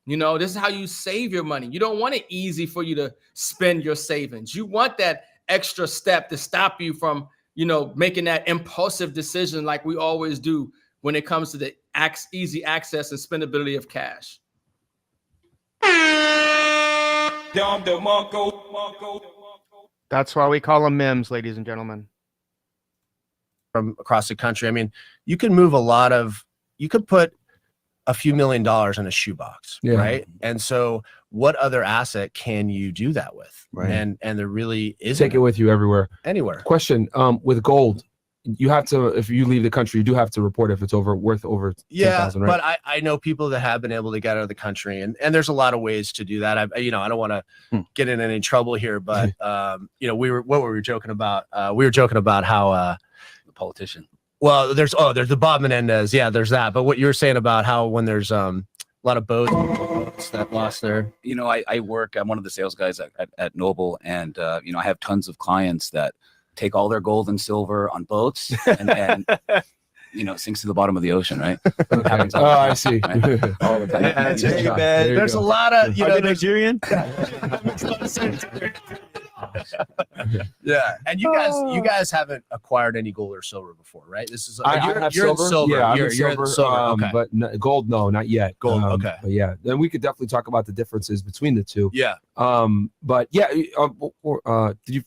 This is how you save your money. You don't want it easy for you to spend your savings. You want that extra step to stop you from, making that impulsive decision like we always do when it comes to the easy access and spendability of cash. That's why we call them Mims, ladies and gentlemen. From across the country. You can move you could put a few $1 million in a shoebox, right? And so what other asset can you do that with? Right. And there really isn't. Take it with you everywhere. Anywhere. Question, with gold, you have to, if you leave the country, you do have to report if it's worth over 10,000, right? But I know people that have been able to get out of the country, and there's a lot of ways to do that. I don't want to get in any trouble here, but we were joking about. We were joking about how the politician. Well, there's the Bob Menendez, there's that. But what you were saying about how when there's a lot of boats that lost their. I'm one of the sales guys at Noble, and I have tons of clients that take all their gold and silver on boats and sinks to the bottom of the ocean, right? I see. Right? All the time. Yeah, there's a lot of Nigerian. Yeah, and you guys haven't acquired any gold or silver before, right? This is you're in silver. Yeah, you're in silver. Okay. But gold, no, not yet. Gold, okay. But yeah, then we could definitely talk about the differences between the two. Yeah. But yeah, did you?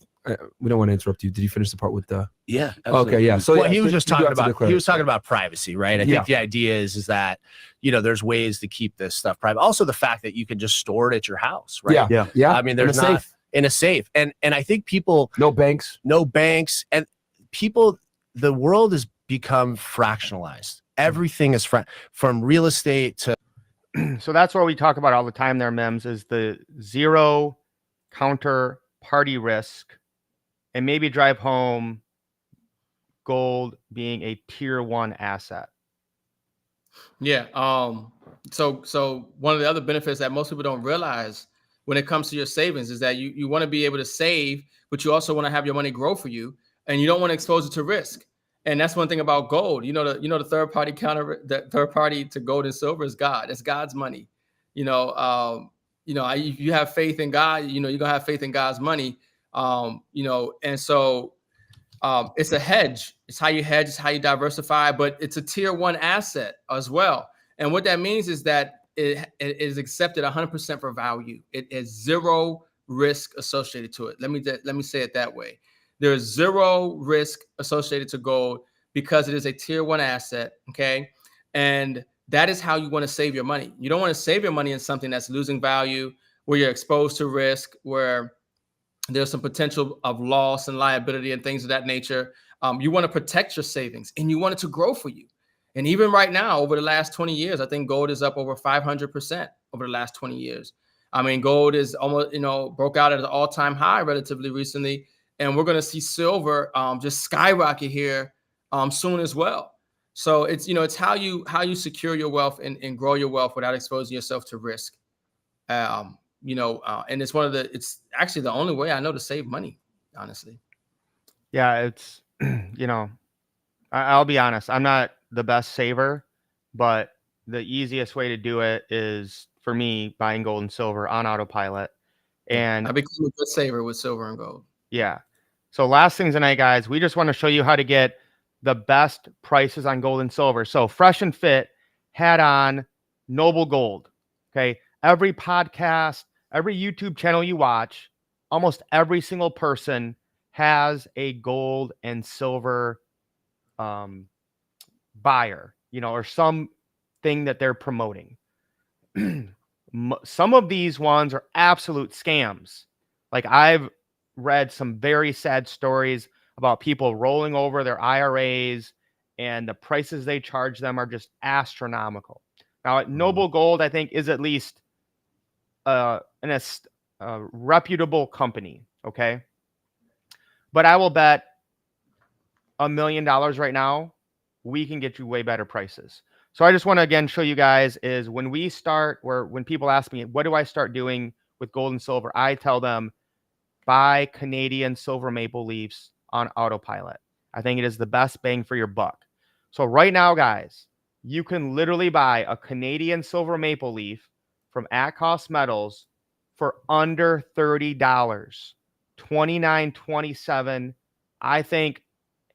We don't want to interrupt you. Did you finish the part with the? Yeah. Absolutely. Okay. Yeah. So he was just talking about privacy, right? I think the idea is that there's ways to keep this stuff private. Also, the fact that you can just store it at your house, right? Yeah. There's not in a safe, and I think people no banks, and people. The world has become fractionalized. Everything is from real estate to. So that's what we talk about all the time. There, Mems, is the zero counterparty risk. And maybe drive home gold being a tier 1 asset. Yeah. So one of the other benefits that most people don't realize when it comes to your savings is that you want to be able to save, but you also want to have your money grow for you, and you don't want to expose it to risk. And that's one thing about gold. The third party to gold and silver is God. It's God's money. If you have faith in God, you're gonna have faith in God's money. And so it's a hedge. It's how you hedge, it's how you diversify, but it's a tier 1 asset as well. And what that means is that it is accepted 100% for value. It has zero risk associated to it. Let me say it that way. There's zero risk associated to gold because it is a tier 1 asset. Okay. And that is how you want to save your money. You don't want to save your money in something that's losing value, where you're exposed to risk, where there's some potential of loss and liability and things of that nature. You want to protect your savings and you want it to grow for you. And even right now, over the last 20 years, I think gold is up over 500% over the last 20 years. I mean, gold is almost, broke out at an all-time high relatively recently. And we're going to see silver just skyrocket here soon as well. So it's, it's how you secure your wealth and grow your wealth without exposing yourself to risk. And it's it's actually the only way I know to save money, honestly. Yeah, it's, I'll be honest, I'm not the best saver, but the easiest way to do it is, for me, buying gold and silver on autopilot. And I became a good saver with silver and gold. Yeah. So last thing tonight, guys, we just want to show you how to get the best prices on gold and silver. So Fresh and Fit had on Noble Gold. Okay. Every podcast, every YouTube channel you watch, almost every single person has a gold and silver buyer, or something that they're promoting. Some of these ones are absolute scams. Like, I've read some very sad stories about people rolling over their IRAs, and the prices they charge them are just astronomical. Now, at Noble Gold, I think, is at least a reputable company. Okay. But I will bet $1 million right now, we can get you way better prices. So I just want to, again, show you guys is when people ask me, what do I start doing with gold and silver? I tell them, buy Canadian silver maple leafs on autopilot. I think it is the best bang for your buck. So right now, guys, you can literally buy a Canadian silver maple leaf from Cos Metals for under $30, $29.27. I think,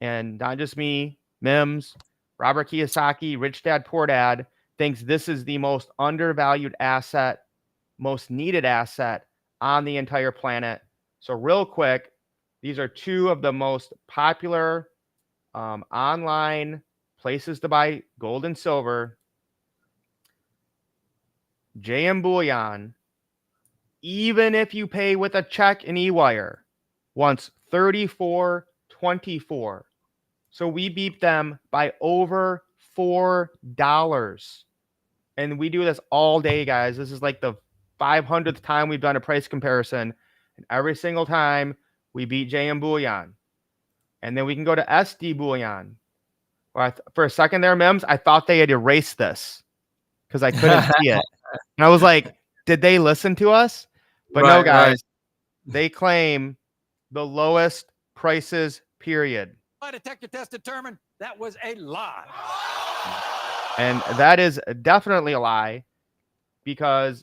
and not just me, Mims, Robert Kiyosaki, Rich Dad Poor Dad, thinks this is the most undervalued asset, most needed asset on the entire planet. So real quick, these are two of the most popular online places to buy gold and silver. JM Bullion, even if you pay with a check and e-wire, wants $34.24. So we beat them by over $4. And we do this all day, guys. This is like the 500th time we've done a price comparison. And every single time we beat JM Bullion. And then we can go to SD Bullion. Well, for a second there, Mims, I thought they had erased this because I couldn't see it. And I was like, did they listen to us? But no, guys, they claim the lowest prices, period. My detector test determined that was a lie. And that is definitely a lie, because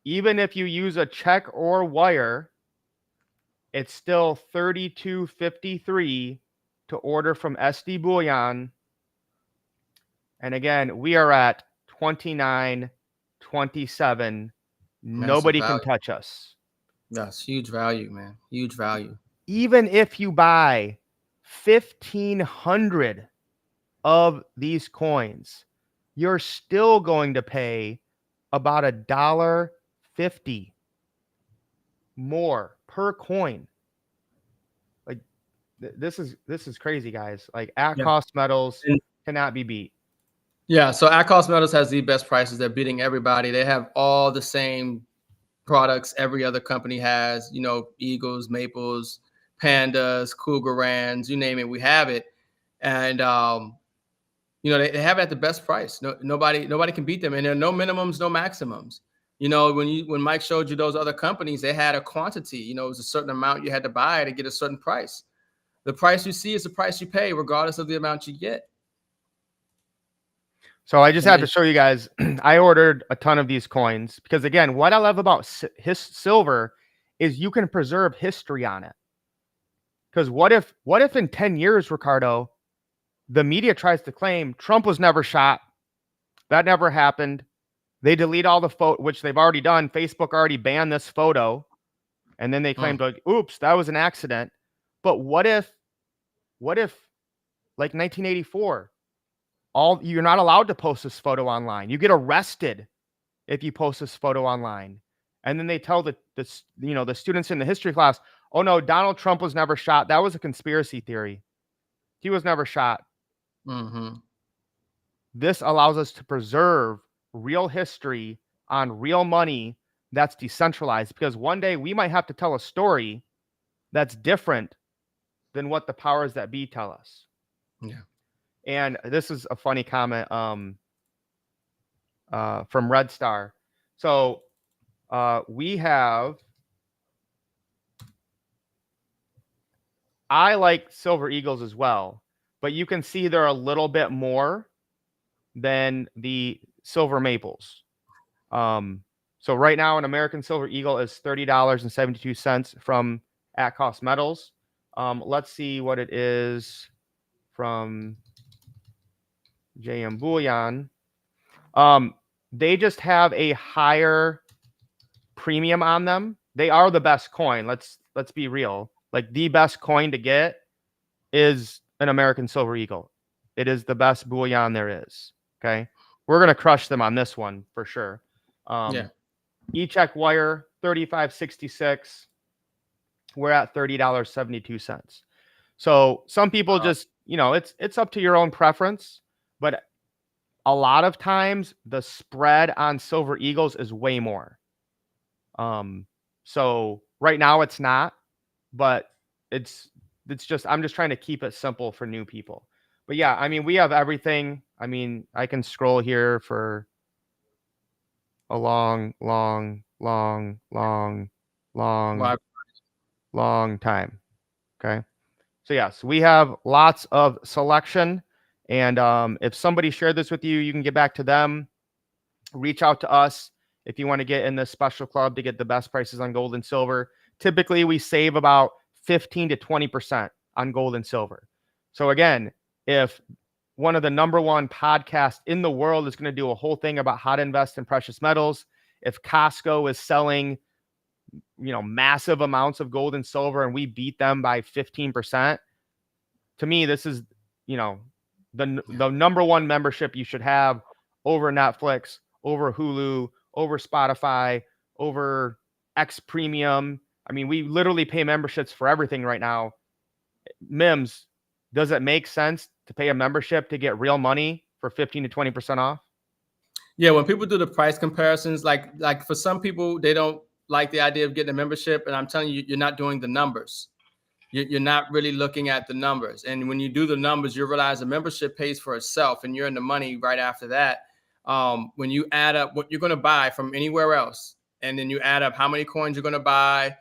even if you use a check or wire, it's still $32.53 to order from SD Bullion. And again, we are at $29.27. Nobody can touch us. That's huge value, man. Huge value. Even if you buy 1,500 of these coins, you're still going to pay about $1.50 more per coin. Like, this is crazy, guys. Like, Cos Metals cannot be beat. Yeah, so Cos Metals has the best prices. They're beating everybody. They have all the same products every other company has. Eagles, Maples, Pandas, Cougarans, you name it, we have it. And they have it at the best price. Nobody can beat them, and there are no minimums, no maximums. When Mike showed you those other companies, they had a quantity. It was a certain amount you had to buy to get a certain price. The price you see is the price you pay, regardless of the amount you get. So I just have to show you guys, I ordered a ton of these coins because, again, what I love about silver is you can preserve history on it. Because what if in 10 years, Ricardo, the media tries to claim Trump was never shot? That never happened. They delete all the photo, which they've already done. Facebook already banned this photo. And then they claimed, like, oops, that was an accident. But what if like 1984, you're not allowed to post this photo online. You get arrested if you post this photo online. And then they tell the students in the history class, oh no, Donald Trump was never shot. That was a conspiracy theory. He was never shot. Mm-hmm. This allows us to preserve real history on real money that's decentralized, because one day we might have to tell a story that's different than what the powers that be tell us. Yeah. And this is a funny comment from Red Star. So we have, I like Silver Eagles as well, but you can see they're a little bit more than the Silver Maples. So right now an American Silver Eagle is $30.72 from at Cos Metals. Let's see what it is from JM Bullion. They just have a higher premium on them. They are the best coin. Let's be real. Like, the best coin to get is an American Silver Eagle. It is the best bullion there is. Okay. We're going to crush them on this one for sure. Yeah. E-check wire, $35.66. We're at $30.72. So some people just, you know, it's up to your own preference, but a lot of times the spread on Silver Eagles is way more. So right now it's not, but it's just, I'm just trying to keep it simple for new people. But yeah, I mean, we have everything. I mean, I can scroll here for a long time. Okay. So yes, we have lots of selection. And if somebody shared this with you, you can get back to them. Reach out to us if you want to get in this special club to get the best prices on gold and silver. Typically, we save about 15 to 20% on gold and silver. So again, if one of the #1 podcasts in the world is going to do a whole thing about how to invest in precious metals, if Costco is selling, you know, massive amounts of gold and silver and we beat them by 15%, to me, this is, you know, the #1 membership you should have over Netflix, over Hulu, over Spotify, over X Premium. I mean, we literally pay memberships for everything right now. Mims, does it make sense to pay a membership to get real money for 15 to 20% off? Yeah, when people do the price comparisons, like for some people, they don't like the idea of getting a membership. And I'm telling you, you're not doing the numbers. You're not really looking at the numbers. And when you do the numbers, you realize the membership pays for itself and you're in the money right after that. When you add up what you're going to buy from anywhere else, and then you add up how many coins you're going to buy,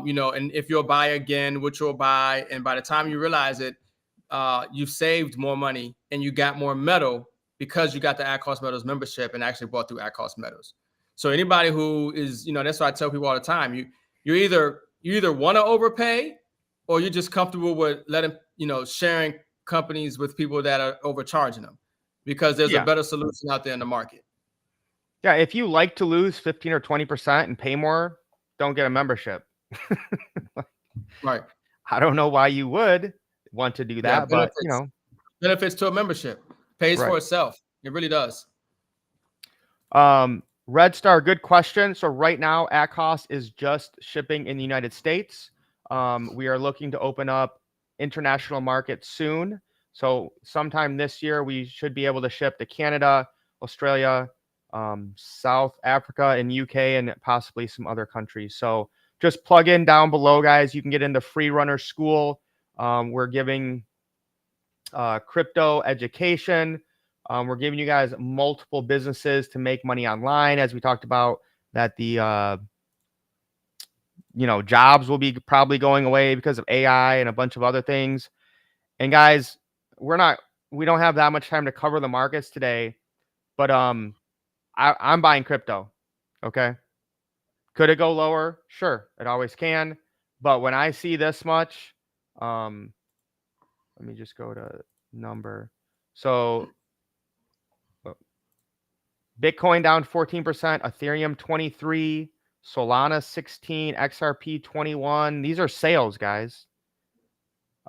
you know, and if you'll buy again, which you'll buy. And by the time you realize it, you've saved more money and you got more metal because you got the Cos Metals membership and actually bought through Cos Metals. So anybody who is, you know, that's why I tell people all the time, you either want to overpay or you're just comfortable with letting, you know, sharing companies with people that are overcharging them, because there's a better solution out there in the market. Yeah, if you like to lose 15 or 20% and pay more, don't get a membership. Right. I don't know why you would want to do that, but you know, benefits to a membership pays for itself. It really does. Red Star, good question. So right now, ACOS is just shipping in the United States. We are looking to open up international markets soon. So sometime this year, we should be able to ship to Canada, Australia, South Africa, and UK, and possibly some other countries. So just plug in down below, guys. You can get into Free Runner School. We're giving crypto education. We're giving you guys multiple businesses to make money online, as we talked about, that the you know, jobs will be probably going away because of AI and a bunch of other things. And guys, we don't have that much time to cover the markets today, but I'm buying crypto. Okay. Could it go lower? Sure, it always can. But when I see this much, let me just go to number. So Bitcoin down 14%, Ethereum 23%, Solana 16%, XRP 21%. These are sales, guys.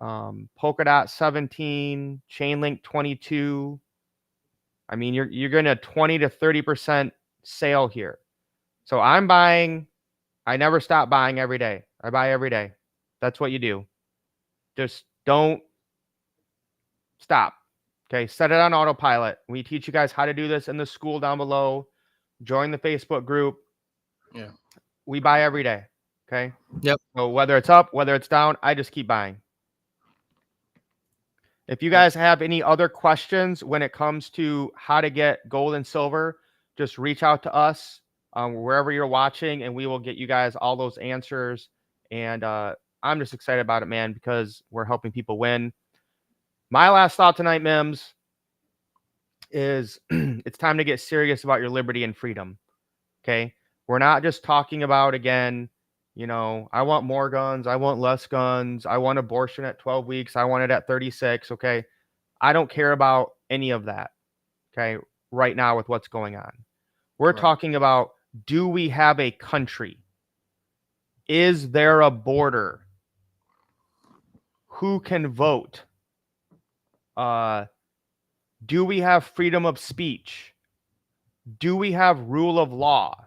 Polkadot 17%, Chainlink 22%. I mean, you're going to 20 to 30% sale here. So I'm buying. I never stop buying every day. I buy every day. That's what you do. Just don't Stop. Okay, set it on autopilot. We teach you guys how to do this in the school down below. Join the Facebook group. Yeah. We buy every day. Okay. Yep. So whether it's up, whether it's down, I just keep buying. If you guys have any other questions when it comes to how to get gold and silver, just reach out to us wherever you're watching, and we will get you guys all those answers. And I'm just excited about it, man, because we're helping people win. My last thought tonight, Mims, is it's time to get serious about your liberty and freedom. Okay. We're not just talking about, again, you know, I want more guns. I want less guns. I want abortion at 12 weeks. I want it at 36. Okay. I don't care about any of that. Okay. Right now with what's going on. We're talking about, do we have a country? Is there a border? Who can vote? Do we have freedom of speech? Do we have rule of law?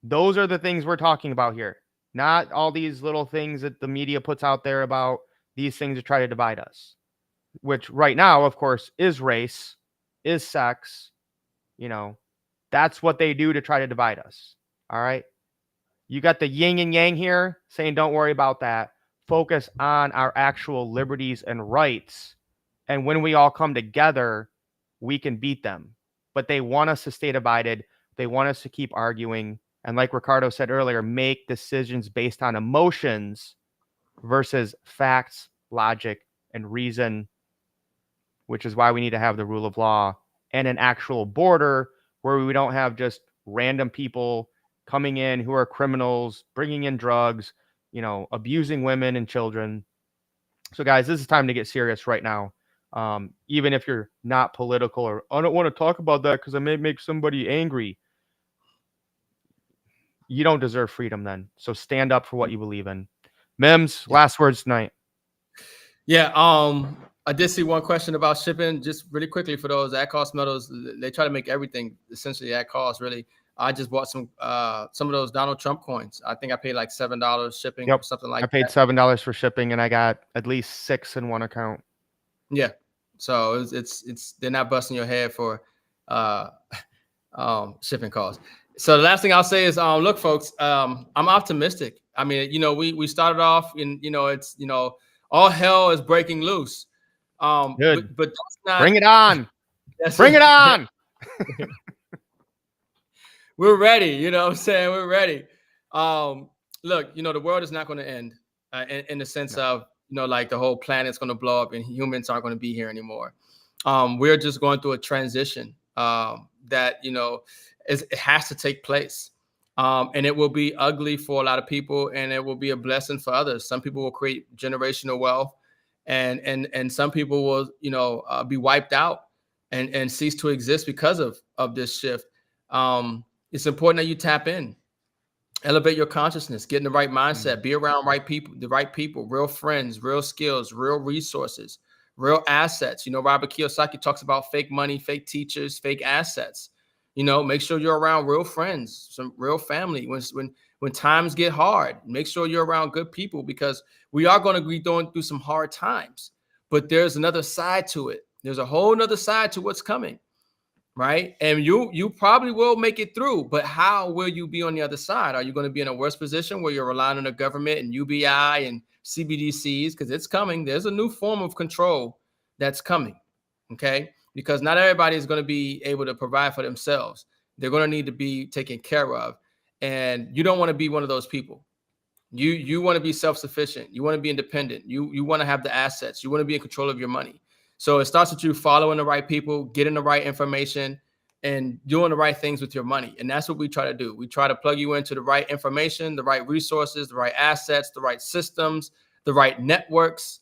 Those are the things we're talking about here. Not all these little things that the media puts out there about these things to try to divide us. Which right now, of course, is race, is sex. You know, that's what they do to try to divide us. All right. You got the yin and yang here saying, don't worry about that. Focus on our actual liberties and rights. And when we all come together, we can beat them. But they want us to stay divided. They want us to keep arguing. And like Ricardo said earlier, make decisions based on emotions versus facts, logic, and reason, which is why we need to have the rule of law and an actual border where we don't have just random people coming in who are criminals, bringing in drugs, you know, abusing women and children. So guys, this is time to get serious right now. Even if you're not political or I don't want to talk about that because I may make somebody angry. You don't deserve freedom then. So stand up for what you believe in. Mims, last words tonight. Yeah. I did see one question about shipping. Just really quickly for those at Cos Metals, they try to make everything essentially at cost. Really, I just bought some of those Donald Trump coins. I think I paid like $7 shipping or something like that. I paid $7 for shipping, and I got at least 6 in one account. Yeah. So it's they're not busting your head for shipping costs. So the last thing I'll say is, look, folks, I'm optimistic. I mean, you know, we started off in, you know, it's, you know, all hell is breaking loose. Good. But that's not, bring it on. Bring it on. We're ready. You know what I'm saying? We're ready. Look, you know, the world is not going to end in the sense of, you know, like the whole planet's going to blow up and humans aren't going to be here anymore. We're just going through a transition that, you know, it has to take place. And it will be ugly for a lot of people, and it will be a blessing for others. Some people will create generational wealth, and some people will, you know, be wiped out and cease to exist because of this shift. It's important that you tap in, elevate your consciousness, get in the right mindset, be around the right people, real friends, real skills, real resources, real assets. You know, Robert Kiyosaki talks about fake money, fake teachers, fake assets. You know, make sure you're around real friends, some real family. When times get hard, make sure you're around good people, because we are going to be going through some hard times. But there's another side to it. There's a whole nother side to what's coming, right? And you probably will make it through. But how will you be on the other side? Are you going to be in a worse position where you're relying on the government and UBI and CBDCs? Because it's coming. There's a new form of control that's coming, okay? Because not everybody is going to be able to provide for themselves. They're going to need to be taken care of. And you don't want to be one of those people. You want to be self-sufficient. You want to be independent. You want to have the assets. You want to be in control of your money. So it starts with you following the right people, getting the right information, and doing the right things with your money. And that's what we try to do. We try to plug you into the right information, the right resources, the right assets, the right systems, the right networks,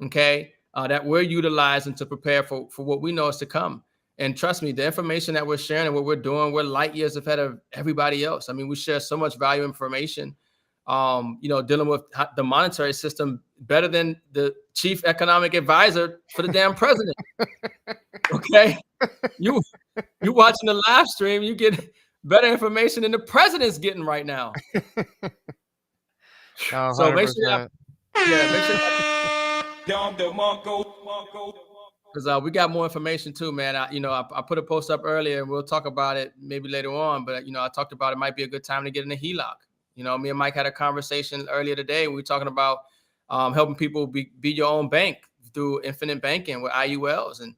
okay? That we're utilizing to prepare for what we know is to come. And trust me, the information that we're sharing and what we're doing, we're light years ahead of everybody else. I mean, we share so much value information, you know, dealing with the monetary system better than the chief economic advisor for the damn president. Okay. You watching the live stream, you get better information than the president's getting right now. Oh, so make sure make sure Because we got more information too, man. I put a post up earlier, and we'll talk about it maybe later on. But I talked about it might be a good time to get in a HELOC. Me and Mike had a conversation earlier today. We were talking about helping people be your own bank through infinite banking with IULs, and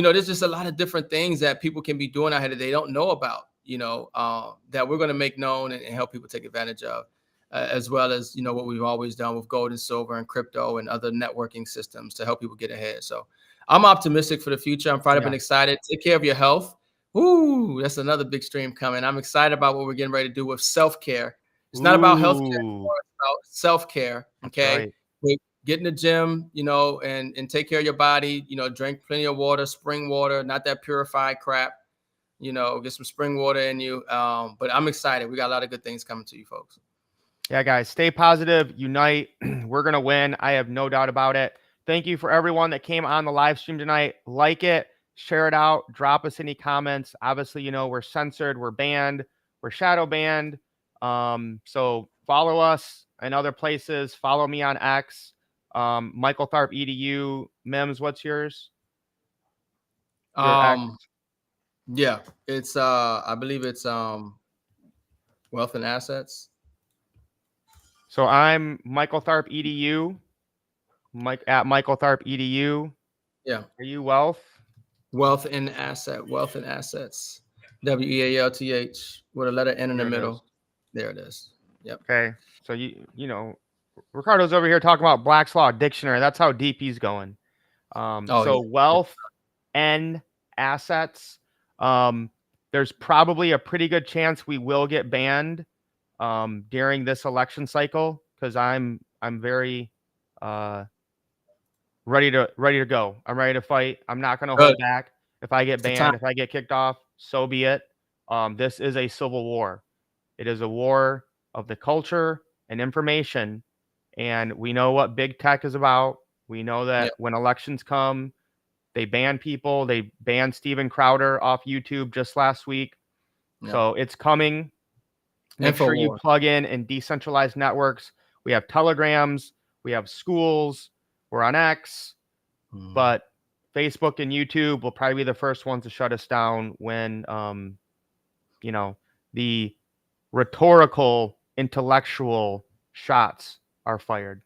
there's just a lot of different things that people can be doing out here that they don't know about. That we're going to make known and help people take advantage of. As well as what we've always done with gold and silver and crypto and other networking systems to help people get ahead. So I'm optimistic for the future. I'm fired up and excited. Take care of your health. Ooh, that's another big stream coming. I'm excited about what we're getting ready to do with self-care. It's not about healthcare anymore. It's about self-care. Okay. Right. Get in the gym, and take care of your body. Drink plenty of water, spring water, not that purified crap. Get some spring water in you. But I'm excited. We got a lot of good things coming to you folks. Yeah, guys, stay positive, unite. We're going to win. I have no doubt about it. Thank you for everyone that came on the live stream tonight. Like it, share it out, drop us any comments. Obviously, we're censored, we're banned, we're shadow banned. So follow us in other places. Follow me on X, Michael Tharp EDU. Mims, what's yours? Yeah, it's I believe it's Wealth and Assets. So I'm Michael Tharp EDU. At Michael Tharp EDU. Yeah. Are you Wealth? Wealth and Assets. WEALTH with a letter N in the middle. There it is. Yep. Okay. So Ricardo's over here talking about Black's Law Dictionary. That's how deep he's going. Wealth and Assets. There's probably a pretty good chance we will get banned during this election cycle, because I'm very ready to go. I'm ready to fight. I'm not going to hold back. If I get banned, if I get kicked off, so be it. This is a civil war. It is a war of the culture and information, and we know what big tech is about. We know that when elections come, they ban people. They banned Steven Crowder off YouTube just last week. So it's coming. Make sure you plug in decentralized networks. We have Telegrams. We have schools. We're on X. But Facebook and YouTube will probably be the first ones to shut us down when, the rhetorical, intellectual shots are fired.